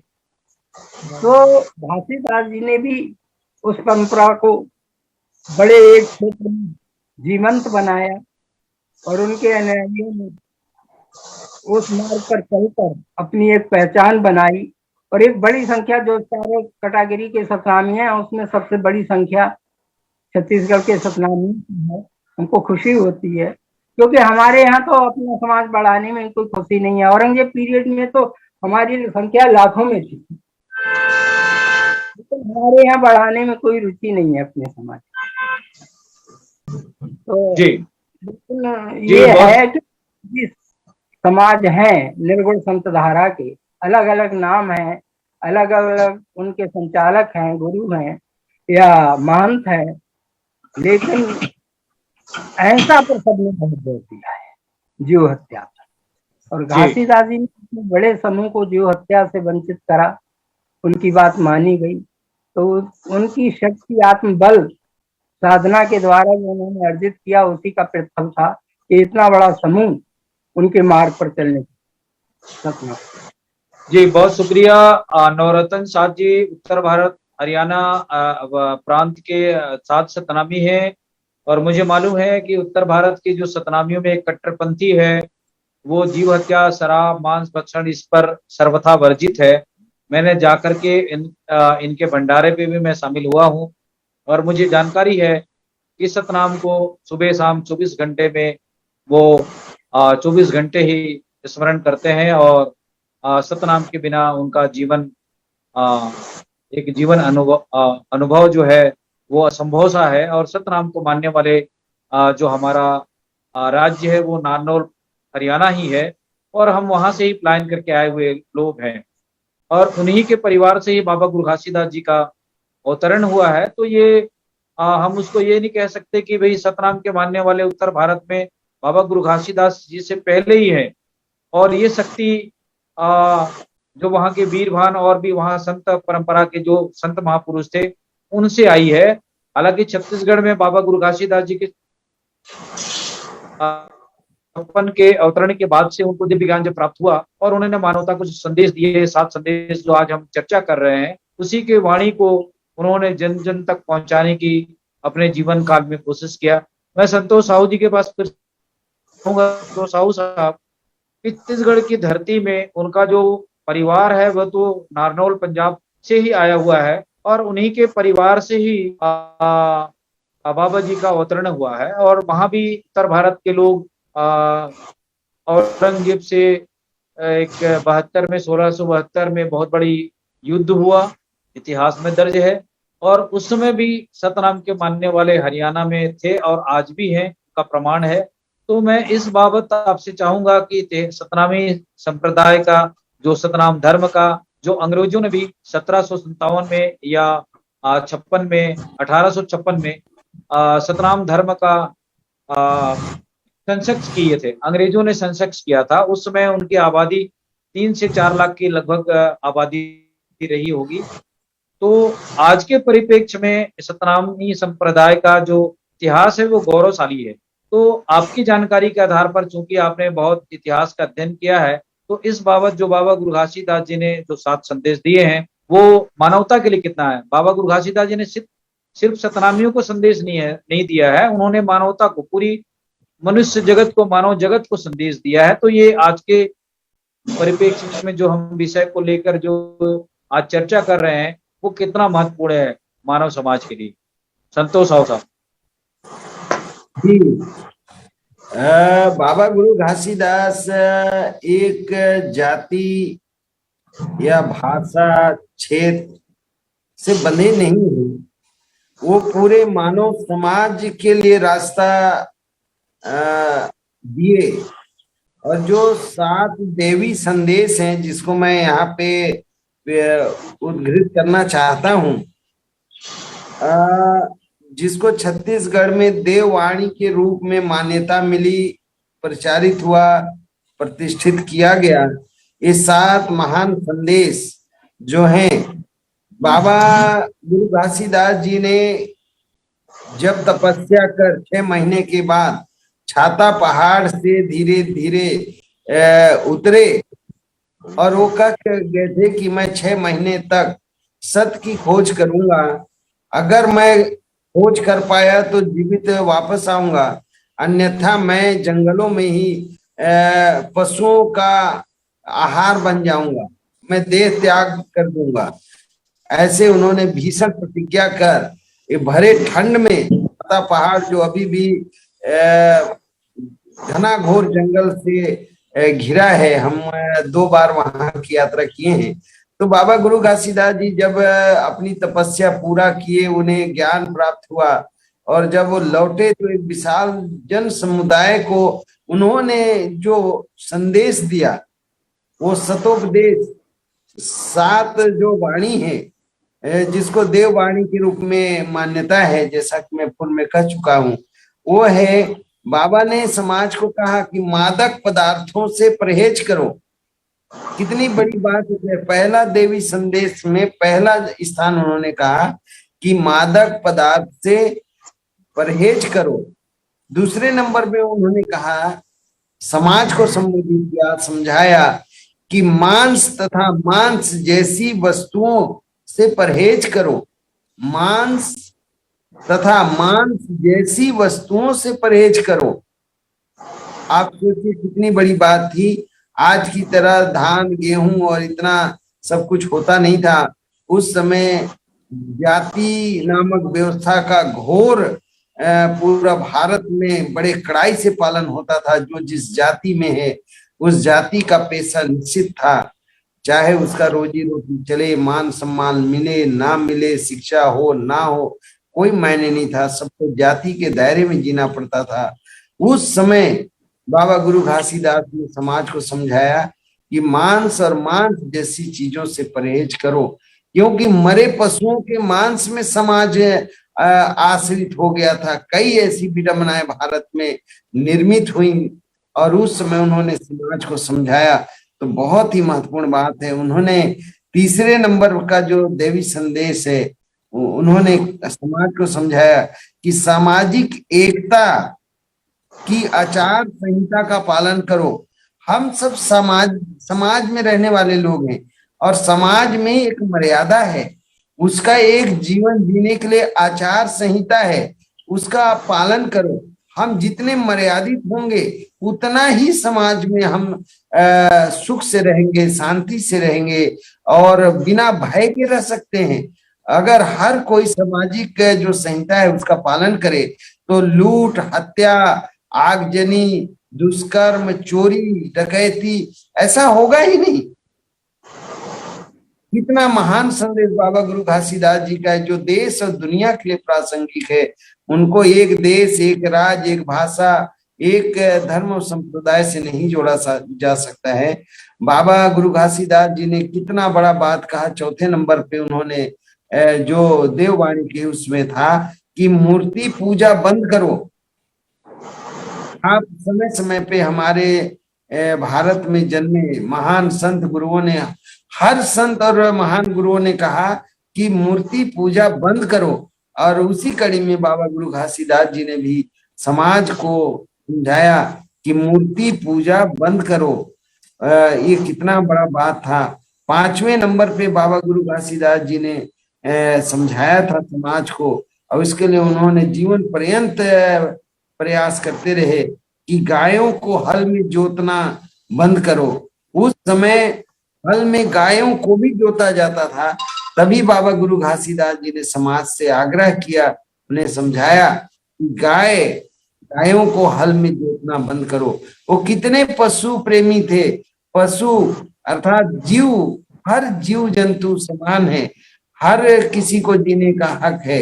तो घासीदास जी ने भी उस परंपरा को बड़े एक क्षेत्र में जीवंत बनाया, और उनके अनुयायियों ने उस मार्ग पर चलकर अपनी एक पहचान बनाई, और एक बड़ी संख्या जो चारों कैटेगरी के सतनामी है, उसमें सबसे बड़ी संख्या छत्तीसगढ़ के सतनामी है। हमको खुशी होती है, क्योंकि हमारे यहाँ तो अपना समाज बढ़ाने में कोई खुशी नहीं है। औरंगजेब पीरियड में तो हमारी संख्या लाखों में थी, तो हमारे यहाँ बढ़ाने में कोई रुचि नहीं है अपने समाज। तो जी ये है कि जिस समाज है निर्गुण संत धारा के, अलग अलग नाम है, अलग अलग उनके संचालक हैं, गुरु हैं या महंत है, लेकिन ऐसा पर सबने बहुत जोर दिया है जीव हत्या पर। और घासीदास जी ने बड़े समूह को जीव हत्या से वंचित करा, उनकी बात मानी गई, तो उनकी शक्ति आत्मबल साधना के द्वारा जो उन्होंने अर्जित किया, उसी का प्रतिफल था कि इतना बड़ा समूह उनके मार्ग पर चलने सपना। जी बहुत शुक्रिया नवरत्न साथ जी। उत्तर भारत हरियाणा प्रांत के 7 सतनामी हैं, और मुझे मालूम है कि उत्तर भारत के जो सतनामियों में एक कट्टरपंथी है, वो जीव हत्या, शराब, मांस भक्षण इस पर सर्वथा वर्जित है। मैंने जाकर के इनके भंडारे पे भी मैं शामिल हुआ हूँ, और मुझे जानकारी है कि सतनाम को सुबह शाम 24 घंटे में वो 24 घंटे ही स्मरण करते हैं, और सतनाम के बिना उनका जीवन एक जीवन अनुभव जो है वो असंभव सा है। और सतनाम को मानने वाले जो हमारा राज्य है वो नारनौल हरियाणा ही है, और हम वहां से ही प्लान करके आए हुए लोग हैं, और उन्हीं के परिवार से ही बाबा गुरु घासीदास जी का अवतरण हुआ है। तो ये हम उसको ये नहीं कह सकते कि भाई सतनाम के मानने वाले उत्तर भारत में बाबा गुरु घासीदास जी से पहले ही है, और ये शक्ति जो वहाँ के वीरभान और भी वहाँ संत परंपरा के जो संत महापुरुष थे उनसे आई है। हालांकि छत्तीसगढ़ में बाबा गुरु घासीदास जी के के अवतरण के बाद से उनको दिव्य ज्ञान जब प्राप्त हुआ, और उन्होंने मानवता को संदेश दिए, 7 संदेश जो आज हम चर्चा कर रहे हैं, उसी के वाणी को उन्होंने जन जन तक पहुंचाने की अपने जीवन काल में कोशिश किया। मैं संतोष साहू जी के पास फिर तो साहू साहब, छत्तीसगढ़ की धरती में उनका जो परिवार है वह तो नारनौल पंजाब से ही आया हुआ है, और उन्हीं के परिवार से ही बाबा जी का अवतरण हुआ है। और वहां भी उत्तर भारत के लोग औरंगजेब से एक 72 में 1672 में बहुत बड़ी युद्ध हुआ, इतिहास में दर्ज है, और उस समय भी सतनाम के मानने वाले हरियाणा में थे और आज भी हैं, का प्रमाण है। तो मैं इस बाबत आपसे चाहूंगा कि सतनामी संप्रदाय का जो सतनाम धर्म का जो अंग्रेजों ने भी 1757 में या 56 में 1856 में सतनाम धर्म का सेंसक्स किए थे, अंग्रेजों ने सेंसक्स किया था। उस समय उनकी आबादी 3 से 4 लाख की लगभग आबादी रही होगी। तो आज के परिप्रेक्ष्य में सतनामी संप्रदाय का जो इतिहास है वो गौरवशाली है। तो आपकी जानकारी के आधार पर, चूंकि आपने बहुत इतिहास का अध्ययन किया है, तो इस बाबत जो बाबा गुरु घासीदास जी ने जो 7 संदेश दिए हैं वो मानवता के लिए कितना है? बाबा गुरु घासीदास जी ने सिर्फ सतनामियों को संदेश नहीं दिया है, उन्होंने मानवता को, पूरी मनुष्य जगत को, मानव जगत को संदेश दिया है। तो ये आज के परिप्रेक्ष्य में जो हम विषय को लेकर जो आज चर्चा कर रहे हैं वो कितना महत्वपूर्ण है मानव समाज के लिए। संतोष साहब। जी, बाबा गुरु घासीदास एक जाति या भाषा क्षेत्र से बंधे नहीं है, वो पूरे मानव समाज के लिए रास्ता दिए। और जो 7 देवी संदेश हैं जिसको मैं यहाँ पे उद्धृत करना चाहता हूँ, जिसको छत्तीसगढ़ में देववाणी के रूप में मान्यता मिली, प्रचारित हुआ, प्रतिष्ठित किया गया, ये 7 महान संदेश जो हैं, बाबा गुरु घासीदास जी ने जब तपस्या कर 6 महीने के बाद छाता पहाड़ से धीरे धीरे उतरे और वो कह गए थे कि मैं 6 महीने तक सत्य की खोज करूंगा, अगर मैं खोज कर पाया तो जीवित वापस आऊंगा, अन्यथा मैं जंगलों में ही पशुओं का आहार बन जाऊंगा, मैं देह त्याग कर दूंगा। ऐसे उन्होंने भीषण प्रतिज्ञा कर ये भरे ठंड में छाता पहाड़, जो अभी भी घना घोर जंगल से घिरा है, हम 2 बार वहां की यात्रा किए हैं। तो बाबा गुरु घासीदास जी जब अपनी तपस्या पूरा किए, उन्हें ज्ञान प्राप्त हुआ और जब वो लौटे तो एक विशाल जन समुदाय को उन्होंने जो संदेश दिया, वो सतोपदेश 7 जो वाणी है, जिसको देववाणी के रूप में मान्यता है, जैसा कि मैं पूर्व में कह चुका हूं, वो है, बाबा ने समाज को कहा कि मादक पदार्थों से परहेज करो। कितनी बड़ी बात है। पहला देवी संदेश में पहला स्थान उन्होंने कहा कि मादक पदार्थ से परहेज करो। दूसरे नंबर पे उन्होंने कहा, समाज को संबोधित किया, समझाया कि मांस तथा मांस जैसी वस्तुओं से परहेज करो, मांस तथा मांस जैसी वस्तुओं से परहेज करो। आप सोचिए कितनी बड़ी बात थी। आज की तरह धान गेहूं और इतना सब कुछ होता नहीं था। उस समय जाति नामक व्यवस्था का घोर पूरा भारत में बड़े कड़ाई से पालन होता था। जो जिस जाति में है उस जाति का पेशा निश्चित था, चाहे उसका रोजी रोटी चले, मान सम्मान मिले ना मिले, शिक्षा हो ना हो, कोई मायने नहीं था, सबको जाति के दायरे में जीना पड़ता था। उस समय बाबा गुरु घासीदास ने समाज को समझाया कि मांस और मांस जैसी चीजों से परहेज करो, क्योंकि मरे पशुओं के मांस में समाज आश्रित हो गया था। कई ऐसी विडंबनाएं भारत में निर्मित हुई और उस समय उन्होंने समाज को समझाया। तो बहुत ही महत्वपूर्ण बात है। उन्होंने तीसरे नंबर का जो देवी संदेश है, उन्होंने समाज को समझाया कि सामाजिक एकता की आचार संहिता का पालन करो। हम सब समाज में रहने वाले लोग हैं और समाज में एक मर्यादा है, उसका एक जीवन जीने के लिए आचार संहिता है, उसका पालन करो। हम जितने मर्यादित होंगे उतना ही समाज में हम सुख से रहेंगे, शांति से रहेंगे और बिना भय के रह सकते हैं। अगर हर कोई सामाजिक जो संहिता है उसका पालन करे तो लूट, हत्या, आगजनी, दुष्कर्म, चोरी, डकैती ऐसा होगा ही नहीं। कितना महान संदेश बाबा गुरु घासीदास जी का है, जो देश और दुनिया के लिए प्रासंगिक है। उनको एक देश, एक राज्य, एक भाषा, एक धर्म और संप्रदाय से नहीं जोड़ा जा सकता है। बाबा गुरु घासीदास जी ने कितना बड़ा बात कहा। चौथे नंबर पे उन्होंने जो देववाणी की उसमें था कि मूर्ति पूजा बंद करो। आप समय समय पे हमारे भारत में जन्मे महान संत गुरुओं ने, हर संत और महान गुरुओं ने कहा कि मूर्ति पूजा बंद करो। और उसी कड़ी में बाबा गुरु घासीदास जी ने भी समाज को समझाया कि मूर्ति पूजा बंद करो। ये कितना बड़ा बात था। 5वें नंबर पे बाबा गुरु घासीदास जी ने समझाया था समाज को, और इसके लिए उन्होंने जीवन पर्यंत प्रयास करते रहे कि गायों को हल में जोतना बंद करो। उस समय हल में गायों को भी जोता जाता था, तभी बाबा गुरु घासीदास जी ने समाज से आग्रह किया, उन्हें समझाया कि गायों को हल में जोतना बंद करो। वो कितने पशु प्रेमी थे। पशु अर्थात जीव, हर जीव जंतु समान है, हर किसी को जीने का हक है।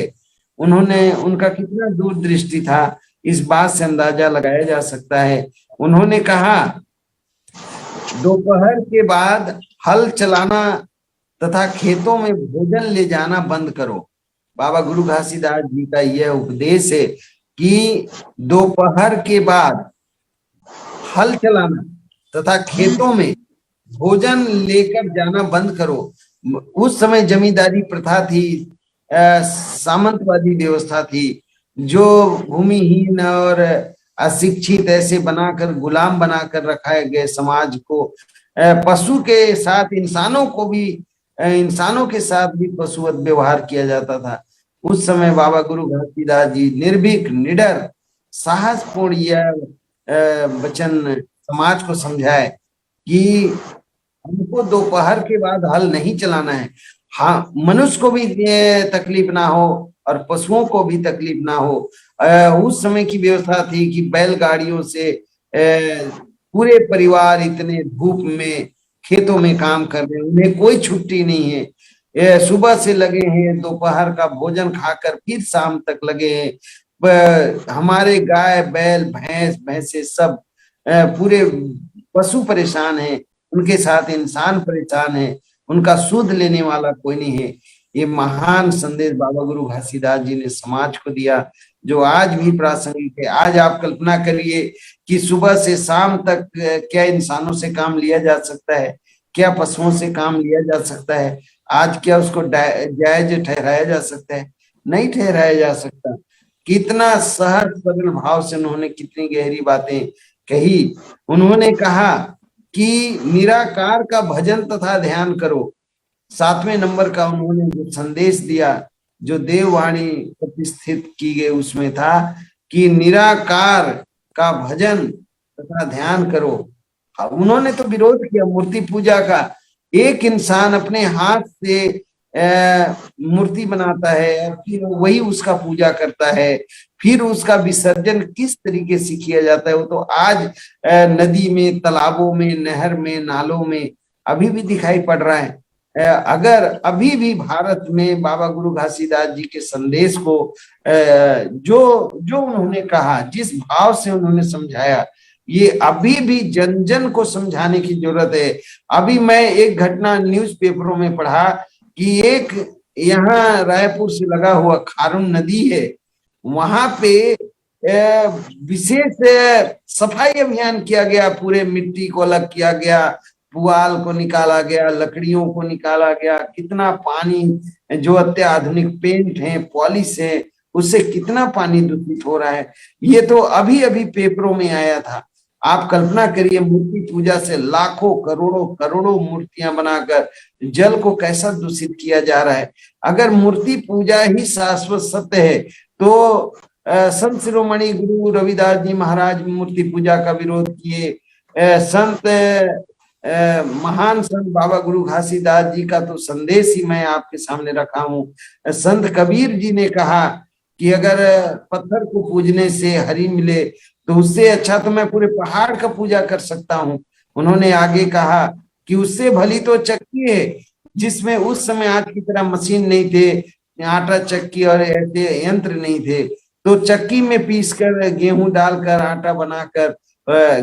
उनका कितना दूरदृष्टि था, इस बात से अंदाजा लगाया जा सकता है। उन्होंने कहा दोपहर के बाद हल चलाना तथा खेतों में भोजन ले जाना बंद करो। बाबा गुरु घासीदास जी का यह उपदेश है कि दोपहर के बाद हल चलाना तथा खेतों में भोजन लेकर जाना बंद करो। उस समय जमींदारी प्रथा थी, सामंतवादी व्यवस्था थी, जो भूमिहीन और अशिक्षित ऐसे बनाकर, गुलाम बनाकर रखा गए समाज को। पशु के साथ इंसानों के साथ भी पशुवत व्यवहार किया जाता था। उस समय बाबा गुरु घासीदास जी निर्भीक, निडर, साहसपूर्ण यह वचन समाज को समझाए कि हमको दोपहर के बाद हल नहीं चलाना है। हाँ, मनुष्य को भी तकलीफ ना हो और पशुओं को भी तकलीफ ना हो। उस समय की व्यवस्था थी कि बैलगाड़ियों से पूरे परिवार इतने धूप में खेतों में काम कर रहे हैं, उन्हें कोई छुट्टी नहीं है। सुबह से लगे हैं, दोपहर का भोजन खाकर फिर शाम तक लगे हैं। हमारे गाय, बैल, भैंसे सब पूरे पशु परेशान हैं, उनके साथ इंसान परेशान है, उनका सुध लेने वाला कोई नहीं है। ये महान संदेश बाबा गुरु घासीदास जी ने समाज को दिया, जो आज भी प्रासंगिक है। आज आप कल्पना करिए कि सुबह से शाम तक क्या इंसानों से काम लिया जा सकता है, क्या पशुओं से काम लिया जा सकता है? आज क्या उसको जायज ठहराया जा सकता है? नहीं ठहराया जा सकता। कितना सहज सरल भाव से उन्होंने कितनी गहरी बातें कही। उन्होंने कहा कि निराकार का भजन तथा ध्यान करो। 7वें नंबर का उन्होंने जो संदेश दिया, जो देववाणी प्रतिष्ठित की गई, उसमें था कि निराकार का भजन तथा ध्यान करो। उन्होंने तो विरोध किया मूर्ति पूजा का। एक इंसान अपने हाथ से मूर्ति बनाता है, फिर वही उसका पूजा करता है, फिर उसका विसर्जन किस तरीके से किया जाता है वो तो आज नदी में, तालाबों में, नहर में, नालों में अभी भी दिखाई पड़ रहा है। अगर अभी भी भारत में बाबा गुरु घासीदास जी के संदेश को जो उन्होंने कहा, जिस भाव से उन्होंने समझाया, ये अभी भी जन जन को समझाने की जरूरत है। अभी मैं एक घटना न्यूज़पेपरों में पढ़ा कि एक यहाँ रायपुर से लगा हुआ खारून नदी है, वहां पे विशेष सफाई अभियान किया गया। पूरे मिट्टी को अलग किया गया, पुआल को निकाला गया, लकड़ियों को निकाला गया। कितना पानी, जो अत्याधुनिक पेंट है, पॉलिश है, उससे कितना पानी दूषित हो रहा है। ये तो अभी अभी पेपरों में आया था। आप कल्पना करिए, मूर्ति पूजा से लाखों करोड़ों मूर्तियां बनाकर जल को कैसा दूषित किया जा रहा है। अगर मूर्ति पूजा ही शाश्वत सत्य है तो संत शिरोमणि गुरु रविदास जी महाराज मूर्ति पूजा का विरोध किए। महान संत बाबा गुरु घासीदास जी का तो संदेश ही मैं आपके सामने रखा हूँ। संत कबीर जी ने कहा कि अगर पत्थर को पूजने से हरि मिले तो उससे अच्छा तो मैं पूरे पहाड़ का पूजा कर सकता हूँ। उन्होंने आगे कहा कि उससे भली तो चक्की है, जिसमें उस समय आज की तरह मशीन नहीं थे, आटा चक्की और ऐसे यंत्र नहीं थे, तो चक्की में पीसकर गेहूं डालकर आटा बनाकर,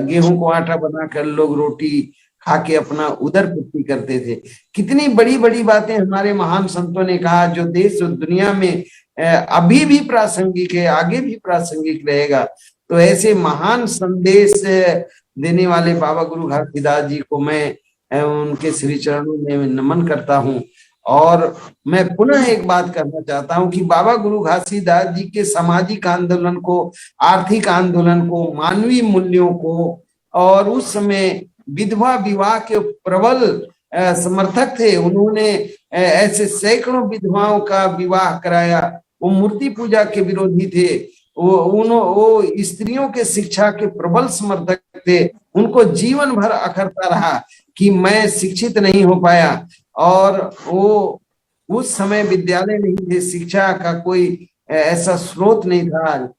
गेहूं को आटा बनाकर लोग रोटी खा के अपना उदर पूर्ति करते थे। कितनी बड़ी बड़ी बातें हमारे महान संतों ने कहा, जो देश और दुनिया में अभी भी प्रासंगिक है, आगे भी प्रासंगिक रहेगा। तो ऐसे महान संदेश देने वाले बाबा गुरु घासीदास जी को मैं उनके श्री चरणों में नमन करता हूँ। और मैं पुनः एक बात करना चाहता हूं कि बाबा गुरु घासीदास जी के सामाजिक आंदोलन को, आर्थिक आंदोलन को, मानवीय मूल्यों को, और उस समय विधवा विवाह के प्रबल समर्थक थे। उन्होंने ऐसे सैकड़ों विधवाओं का विवाह कराया। वो मूर्ति पूजा के विरोधी थे। वो स्त्रियों के शिक्षा के प्रबल समर्थक थे। उनको जीवन भर अखरता रहा कि मैं शिक्षित नहीं हो पाया। और वो उस समय विद्यालय नहीं थे, शिक्षा का कोई ऐसा स्रोत नहीं था,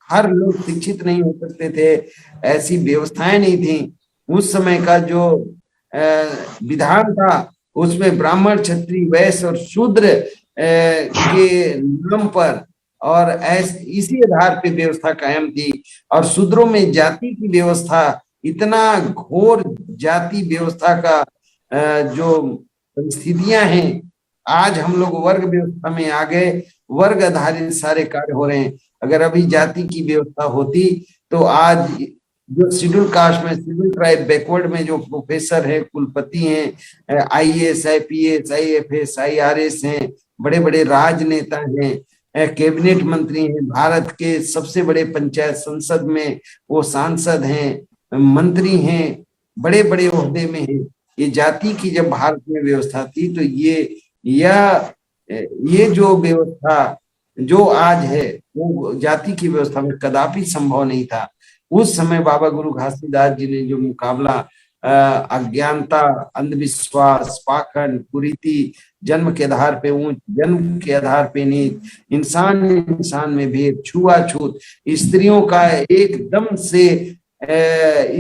हर लोग शिक्षित नहीं हो सकते थे, ऐसी व्यवस्थाएं नहीं थी। उस समय का जो विधान था उसमें ब्राह्मण, क्षत्रिय, वैश्य और शूद्र के नाम पर और इसी आधार पे व्यवस्था कायम थी। और शूद्रों में जाति की व्यवस्था, इतना घोर जाति व्यवस्था का जो परिस्थितियां हैं, आज हम लोग वर्ग व्यवस्था में आ गए, वर्ग आधारित सारे कार्य हो रहे हैं। अगर अभी जाति की व्यवस्था होती तो आज जो शेड्यूल कास्ट में, शेड्यूल ट्राइब, बैकवर्ड में जो प्रोफेसर हैं, कुलपति हैं, IAS, IPS, IFS, IRS हैं, बड़े बड़े राजनेता हैं, कैबिनेट मंत्री हैं, भारत के सबसे बड़े पंचायत संसद में वो सांसद हैं, मंत्री हैं, बड़े बड़े ओहदे में हैं। ये जाति की जब भारत में व्यवस्था थी तो ये जो व्यवस्था जो आज है वो जाति की व्यवस्था में कदापि संभव नहीं था। उस समय बाबा गुरु घासीदास जी ने जो मुकाबला अज्ञानता, अंधविश्वास, पाखंड, कुरीति, जन्म के आधार पे ऊंच, जन्म के आधार पे नीच, इंसान में भेद, छुआछूत, स्त्रियों का एकदम से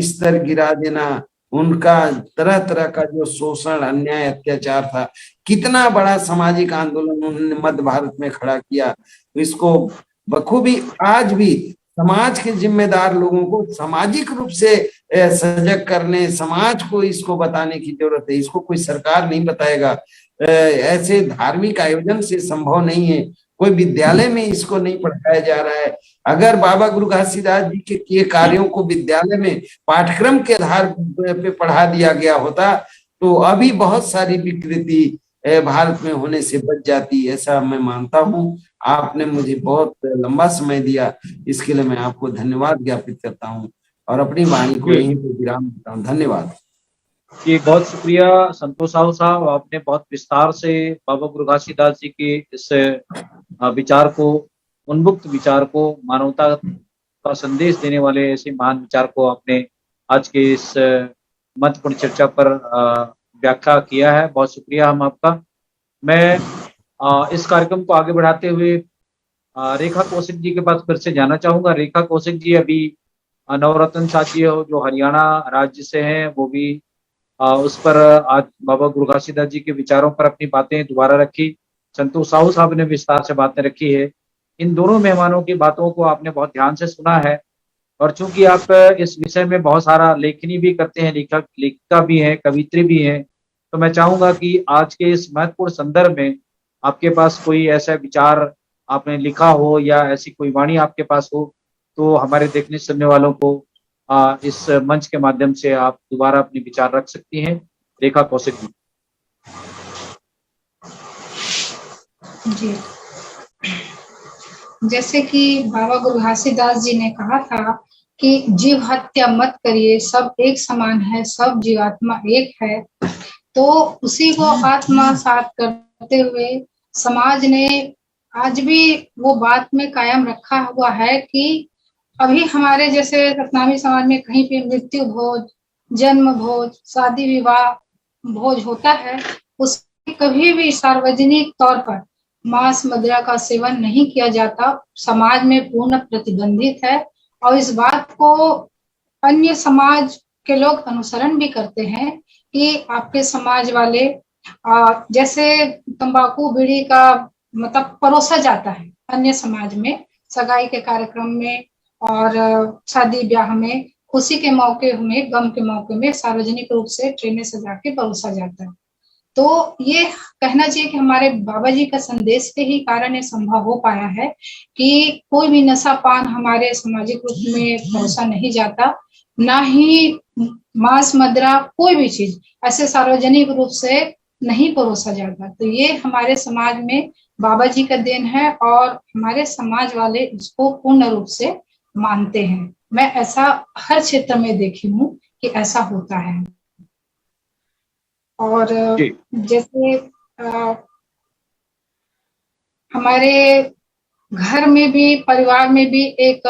स्तर गिरा देना, उनका तरह तरह का जो शोषण, अन्याय, अत्याचार था, कितना बड़ा सामाजिक आंदोलन उन्होंने मध्य भारत में खड़ा किया। इसको बखूबी आज भी समाज के जिम्मेदार लोगों को सामाजिक रूप से सजग करने, समाज को इसको बताने की जरूरत है। इसको कोई सरकार नहीं बताएगा, ऐसे धार्मिक आयोजन से संभव नहीं है, कोई विद्यालय में इसको नहीं पढ़ाया जा रहा है। अगर बाबा गुरु घासीदास जी के किए कार्यों को विद्यालय में पाठ्यक्रम के आधार पे पढ़ा दिया गया होता तो अभी बहुत सारी विकृति भारत में होने से बच जाती, ऐसा मैं मानता हूँ। आपने मुझे बहुत लंबा समय दिया, इसके लिए मैं आपको धन्यवाद ज्ञापित करता हूँ और अपनी वाणी को यहीं पे विराम देता हूँ। धन्यवाद जी, बहुत शुक्रिया संतोष साहब। आपने बहुत विस्तार से बाबा गुरु घासीदास जी के इस विचार को, उन्मुक्त विचार को, मानवता का संदेश देने वाले ऐसे महान विचार को आपने आज के इस महत्वपूर्ण चर्चा पर व्याख्या किया है। बहुत शुक्रिया हम आपका। मैं इस कार्यक्रम को आगे बढ़ाते हुए रेखा कौशिक जी के पास फिर से जाना चाहूंगा। रेखा कौशिक जी अभी नवरत्न साथी जो हरियाणा राज्य से हैं, वो भी उस पर आज बाबा गुरु घासीदास जी के विचारों पर अपनी बातें दोबारा रखी। संतोष साहब ने विस्तार से बातें रखी है। इन दोनों मेहमानों की बातों को आपने बहुत ध्यान से सुना है और चूंकि आप इस विषय में बहुत सारा लेखनी भी करते हैं, लेखिका भी हैं, कवित्री भी हैं, तो मैं चाहूंगा कि आज के इस महत्वपूर्ण संदर्भ में आपके पास कोई ऐसा विचार आपने लिखा हो या ऐसी कोई वाणी आपके पास हो तो हमारे देखने सुनने वालों को इस मंच के माध्यम से आप दोबारा अपने विचार रख सकती हैं। रेखा कौशिक जी, जैसे कि बाबा गुरु घासीदास जी ने कहा था कि जीव हत्या मत करिए, सब एक समान है, सब जीवात्मा एक है। तो उसी को आत्मसात करते हुए समाज ने आज भी वो बात में कायम रखा हुआ है कि अभी हमारे जैसे सतनामी समाज में कहीं पे मृत्यु भोज, जन्म भोज, शादी विवाह भोज होता है, उसमें कभी भी सार्वजनिक तौर पर मांस मदिरा का सेवन नहीं किया जाता, समाज में पूर्ण प्रतिबंधित है। और इस बात को अन्य समाज के लोग अनुसरण भी करते हैं कि आपके समाज वाले जैसे तंबाकू बीड़ी का मतलब परोसा जाता है अन्य समाज में, सगाई के कार्यक्रम में और शादी ब्याह में खुशी के मौके में, गम के मौके में सार्वजनिक रूप से ट्रेनें सजा के परोसा जाता है। तो ये कहना चाहिए कि हमारे बाबा जी का संदेश के ही कारण ये संभव हो पाया है कि कोई भी नशा पान हमारे सामाजिक रूप में परोसा नहीं जाता, ना ही मांस मदिरा कोई भी चीज ऐसे सार्वजनिक रूप से नहीं परोसा जाता। तो ये हमारे समाज में बाबा जी का देन है और हमारे समाज वाले इसको पूर्ण रूप से मानते हैं। मैं ऐसा हर क्षेत्र में देखी हूँ कि ऐसा होता है। और जी जैसे हमारे घर में भी, परिवार में भी एक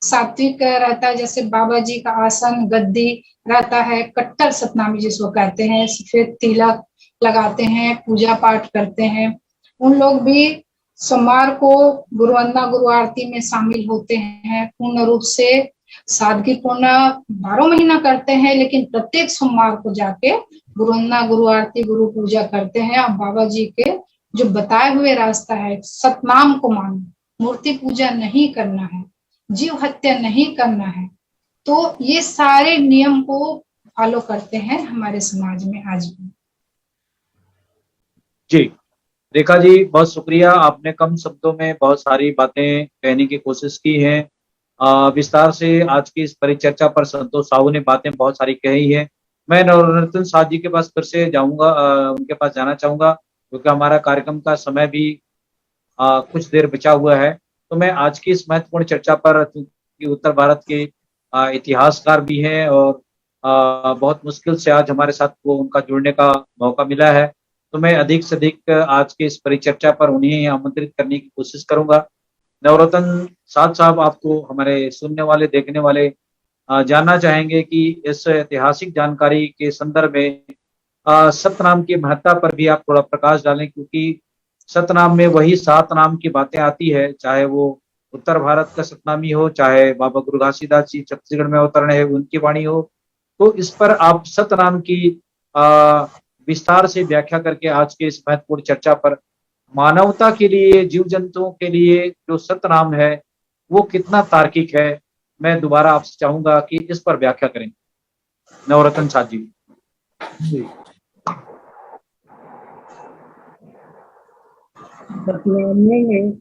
सात्विक रहता है। जैसे बाबा जी का आसन गद्दी रहता है, कट्टर सतनामी जिसको कहते हैं, सफेद तिलक लगाते हैं, पूजा पाठ करते हैं। उन लोग भी सोमवार को गुरुवंदना गुरु आरती में शामिल होते हैं, पूर्ण रूप से सादगी पूर्ण 12 महीना करते हैं, लेकिन प्रत्येक सोमवार को जाके गुरुवंदना गुरु आरती गुरु पूजा करते हैं। और बाबा जी के जो बताए हुए रास्ता है, सतनाम को मानना, मूर्ति पूजा नहीं करना है, जीव हत्या नहीं करना है, तो ये सारे नियम को फॉलो करते हैं हमारे समाज में आज भी। जी रेखा जी, बहुत शुक्रिया। आपने कम शब्दों में बहुत सारी बातें कहने की कोशिश की है। विस्तार से आज की इस परिचर्चा पर संतोष साहू ने बातें बहुत सारी कही है। मैं नवरत्न साहब जी के पास फिर से जाऊंगा, उनके पास जाना चाहूंगा, क्योंकि हमारा कार्यक्रम का समय भी कुछ देर बचा हुआ है। तो मैं आज की इस महत्वपूर्ण चर्चा पर, क्योंकि उत्तर भारत के इतिहासकार भी हैं और बहुत मुश्किल से आज हमारे साथ वो उनका जुड़ने का मौका मिला है, तो मैं अधिक से अधिक आज की इस परिचर्चा पर उन्हें आमंत्रित करने की कोशिश करूंगा। नवरत्न साहब, आपको हमारे सुनने वाले, देखने वाले जानना चाहेंगे कि इस ऐतिहासिक जानकारी के संदर्भ में सतनाम की महत्ता पर भी आप थोड़ा प्रकाश डालें, क्योंकि सतनाम में वही 7 नाम की बातें आती है, चाहे वो उत्तर भारत का सतनामी हो, चाहे बाबा गुरु घासीदास जी छत्तीसगढ़ में अवतरण है उनकी वाणी हो। तो इस पर आप सतनाम की विस्तार से व्याख्या करके आज के इस महत्वपूर्ण चर्चा पर मानवता के लिए, जीव जंतुओं के लिए जो सतनाम है वो कितना तार्किक है, मैं दोबारा आपसे चाहूंगा कि इस पर व्याख्या करें नवरत्न साहब जी। सतनामी में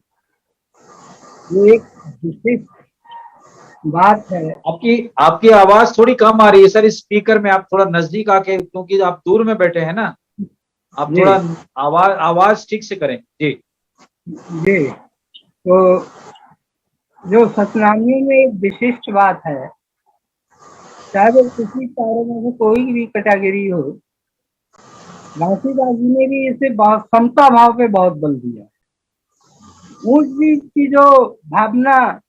वो एक विशिष्ट बात है। आपकी आवाज थोड़ी कम आ रही है सर, इस स्पीकर में आप थोड़ा नजदीक आके, क्योंकि आप दूर में बैठे हैं ना, आप थोड़ा आवाज ठीक से करें। जी जी, तो जो सतनामी में एक विशिष्ट बात है, चाहे वो किसी चारों में से कोई भी कैटेगरी हो, घासीदास जी ने भी इसे बहुत समता भाव पे बहुत बल दिया। ऊंच नीच की जो भावना,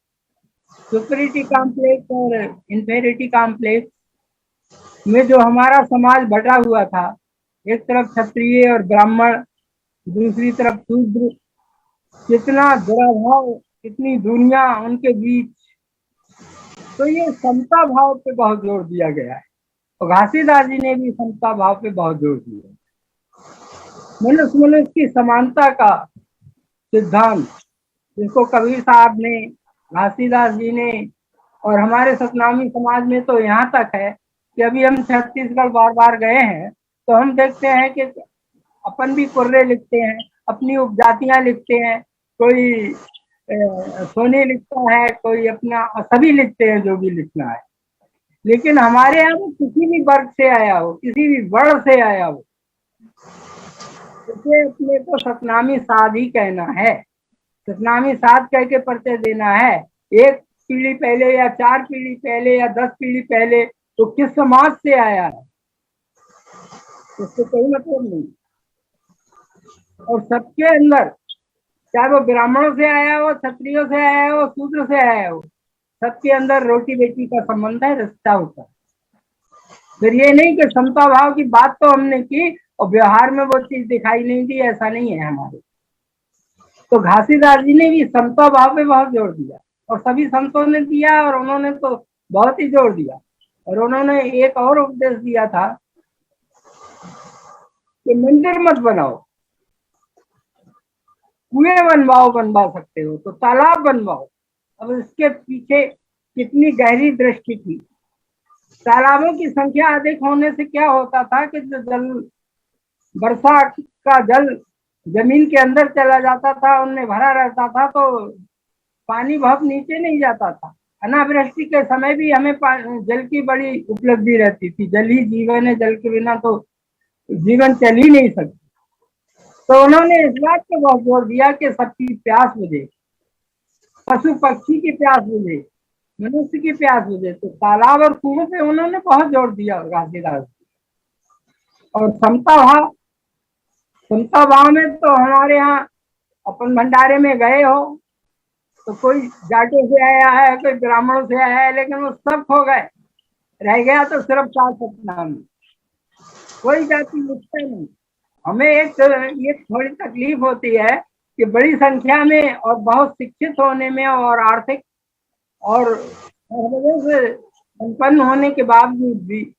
सुपरिटी कॉम्प्लेक्स और इंफेरिटी कॉम्प्लेक्स में जो हमारा समाज बटा हुआ था, एक तरफ क्षत्रिय और ब्राह्मण, दूसरी तरफ शूद्र, कितना दुराभाव, कितनी दुनिया उनके बीच, तो ये समता भाव पे बहुत जोर दिया गया है। तो घासीदास जी ने भी समता भाव पे बहुत जोर दिया। मनुष्य की समानता का सिद्धांत, जिसको कबीर साहब ने, घासीदास जी ने, और हमारे सतनामी समाज में तो यहाँ तक है कि अभी हम छत्तीसगढ़ बार बार गए हैं तो हम देखते हैं कि अपन भी कुर्रे लिखते हैं, अपनी उपजातियां लिखते हैं, कोई सोनी लिखता है, कोई अपना, सभी लिखते हैं जो भी लिखना है। लेकिन हमारे यहाँ वो किसी भी वर्ग से आया हो, किसी भी वर्ण से आया हो, उसे अपने को सतनामी साध ही कहना है। सतनामी साध कह के परिचय देना है। एक पीढ़ी पहले या 4 पीढ़ी पहले या 10 पीढ़ी पहले तो किस समाज से आया है, उससे कोई मतलब नहीं। और सबके अंदर, चाहे वो ब्राह्मणों से आया हो, क्षत्रियों से आया हो, शूद्र से आया हो, सबके अंदर रोटी बेटी का संबंध है, रिश्ता होता है। फिर ये नहीं कि समता भाव की बात तो हमने की और व्यवहार में वो चीज दिखाई नहीं दी, ऐसा नहीं है हमारे। तो घासीदास जी ने भी समता भाव पे बहुत जोर दिया और सभी संतों ने दिया, और उन्होंने तो बहुत ही जोर दिया। और उन्होंने एक और उपदेश दिया था कि मंदिर मत बनाओ, कुएं बनवा सकते हो तो तालाब बनवाओ। अब इसके पीछे कितनी गहरी दृष्टि थी। तालाबों की संख्या अधिक होने से क्या होता था कि जो जल वर्षा का जल जमीन के अंदर चला जाता था, उनमें भरा रहता था, तो पानी बहुत नीचे नहीं जाता था। अनावृष्टि के समय भी हमें जल की बड़ी उपलब्धि रहती थी। जल ही जीवन है, जल के बिना तो जीवन चल ही नहीं सकता। तो उन्होंने इस बात पे बहुत जोर दिया कि सबकी प्यास बुझे, पशु पक्षी की प्यास बुझे, मनुष्य की प्यास बुझे। तो तालाब और कुओं पे उन्होंने बहुत जोर दिया घासीदास। और समता भाव में तो हमारे यहाँ अपन भंडारे में गए हो तो कोई जाटों से आया है, कोई ब्राह्मणों से आया है, लेकिन वो सब खो गए। रह गया तो सिर्फ शाश्वत नाम, कोई जाति मुझसे नहीं। हमें ये थोड़ी तकलीफ होती है कि बड़ी संख्या में और बहुत शिक्षित होने में और आर्थिक और से संपन्न होने के बावजूद भी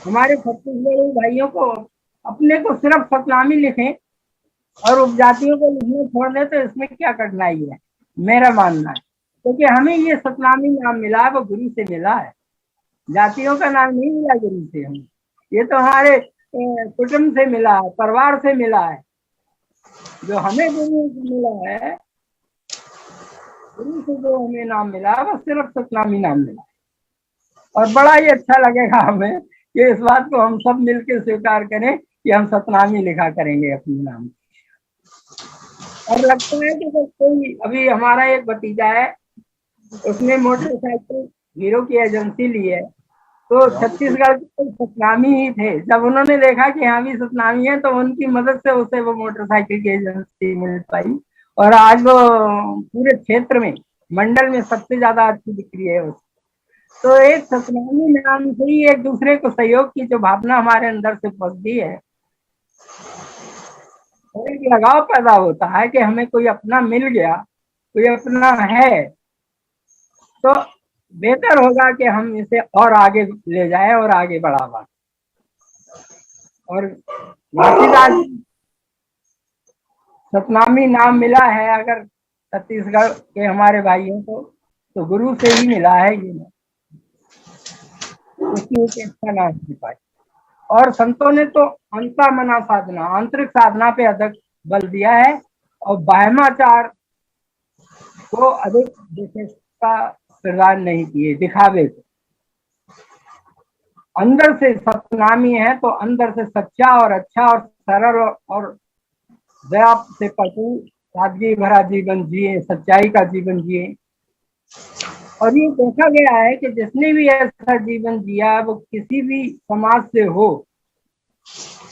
हमारे छत्तीसगढ़ी भाइयों को अपने को सिर्फ सतनामी लिखें और उपजातियों को लिखने छोड़ दें, तो इसमें क्या कठिनाई है, मेरा मानना है। क्योंकि हमें ये सतनामी नाम मिला है वो गुरु से मिला है, जातियों का नाम नहीं मिला गुरु से हमें। ये तो हमारे कुटुंब से मिला है, परिवार से मिला है। जो हमें गुरु से मिला है, गुरु से जो हमें नाम मिला है वो सिर्फ सतनामी नाम मिला है। और बड़ा ही अच्छा लगेगा हमें कि इस बात को हम सब मिलकर स्वीकार करें कि हम सतनामी लिखा करेंगे अपने नाम। और लगता है कि कोई अभी हमारा एक भतीजा है, उसने मोटरसाइकिल हीरो की एजेंसी ली है, तो छत्तीसगढ़ के सतनामी ही थे। जब उन्होंने देखा कि हाँ भी सतनामी है, तो उनकी मदद से उसे वो मोटरसाइकिल की एजेंसी मिल पाई। और आज वो पूरे क्षेत्र में मंडल में सबसे ज्यादा अच्छी बिक्री है उसकी। तो एक सतनामी नाम से ही एक दूसरे को सहयोग की जो भावना हमारे अंदर से पसती है, एक लगाव पैदा होता है कि हमें कोई अपना मिल गया, कोई अपना है, तो बेहतर होगा कि हम इसे और आगे ले जाएं और आगे बढ़ावा। और घासीदास सतनामी नाम मिला है अगर छत्तीसगढ़ के हमारे भाइयों को, तो गुरु से ही मिला है ये नाम, उसकी उपेक्षा ना हो पाई। और संतों ने तो अंता मना साधना, आंतरिक साधना पे अधिक बल दिया है और बाह्यमाचार को अधिक विशेषता प्रदान नहीं किए दिखावे से। अंदर से सतनामी है तो अंदर से सच्चा और अच्छा और सरल और दया से भरपूर सादगी भरा जीवन जिए, सच्चाई का जीवन जिए। और ये देखा गया है कि जिसने भी ऐसा जीवन जिया वो किसी भी समाज से हो,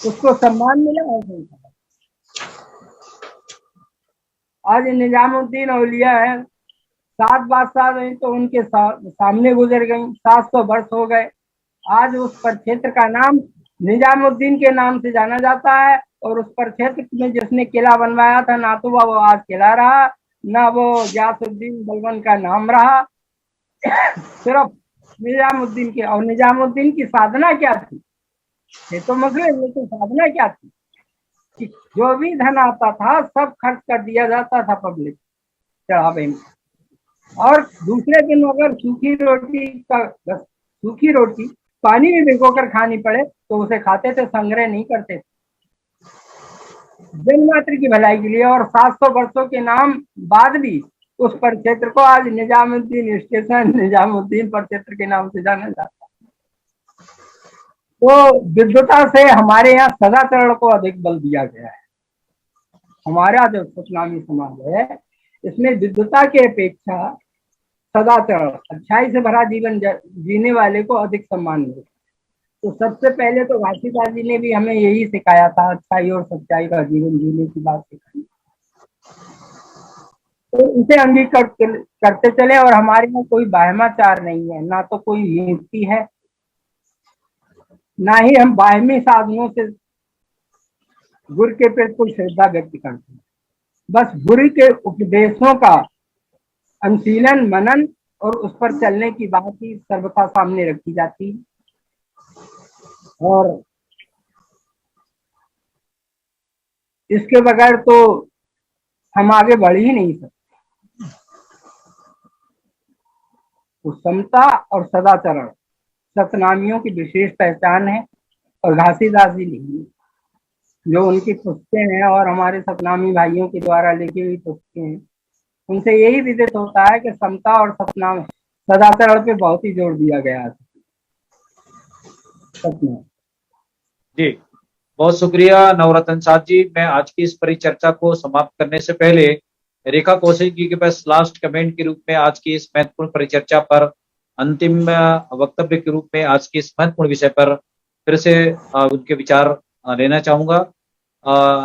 उसको सम्मान मिला है। आज निजामुद्दीन औलिया है, 7 बादशाह रहे तो उनके सामने गुजर गई, 700 वर्ष हो गए। आज उस प्रक्षेत्र का नाम निजामुद्दीन के नाम से जाना जाता है। और उस प्रक्षेत्र में जिसने किला बनवाया था, ना तो वो आज किला रहा, ना वो गयासुद्दीन बलबन का नाम रहा, सिर्फ निजामुद्दीन के। और निजामुद्दीन की साधना क्या थी, ये तो मुस्लिम, लेकिन साधना क्या थी कि जो भी धन आता था सब खर्च कर दिया जाता था पब्लिक चढ़ावे में। और दूसरे दिन अगर सूखी रोटी पानी में भिगोकर खानी पड़े तो उसे खाते थे, संग्रह नहीं करते थे, दिन मात्र की भलाई के लिए। और 700 वर्षों के नाम बाद भी उस प्रक्षेत्र को आज निजामुद्दीन स्टेशन, निजामुद्दीन प्रक्षेत्र के नाम से जाना जाता है। तो विद्वता से हमारे यहाँ सदाचरण को अधिक बल दिया गया है। हमारा जो सतनामी समाज है, इसमें विद्वता की अपेक्षा सदाचरण, अच्छाई से भरा जीवन जीने वाले को अधिक सम्मान मिलता है। तो सबसे पहले तो घासीदास जी ने भी हमें यही सिखाया था, अच्छाई और सच्चाई का जीवन जीने की बात सिखाई। तो इसे अंगीकार करते चले। और हमारे यहाँ कोई बाह्यमाचार नहीं है, ना तो कोई मूर्ति है, ना ही हम बाह्मी साधनों से गुरु के प्रति कोई श्रद्धा व्यक्त करते हैं। बस गुरु के उपदेशों का अनुशीलन, मनन और उस पर चलने की बात ही सर्वथा सामने रखी जाती है। और इसके बगैर तो हम आगे बढ़ ही नहीं सकते। तो समता और सदाचरण सतनामियों की विशेष पहचान है और घासीदास जी नहीं है। जो उनकी पुस्तकें हैं और हमारे सतनामी भाइयों के द्वारा लिखी हुई पुस्तकें हैं, उनसे यही विदित होता है कि समता और सतनाम सदाचरण पे बहुत ही जोर दिया गया है। सतनाम। जी, बहुत शुक्रिया नवरत्न साहब जी। मैं आज की इस परिचर्चा को समाप्त करने से पहले रेखा कौशिक जी के पास लास्ट कमेंट के रूप में आज की इस महत्वपूर्ण परिचर्चा पर अंतिम वक्तव्य के रूप में आज की इस महत्वपूर्ण विषय पर फिर से उनके विचार लेना चाहूंगा।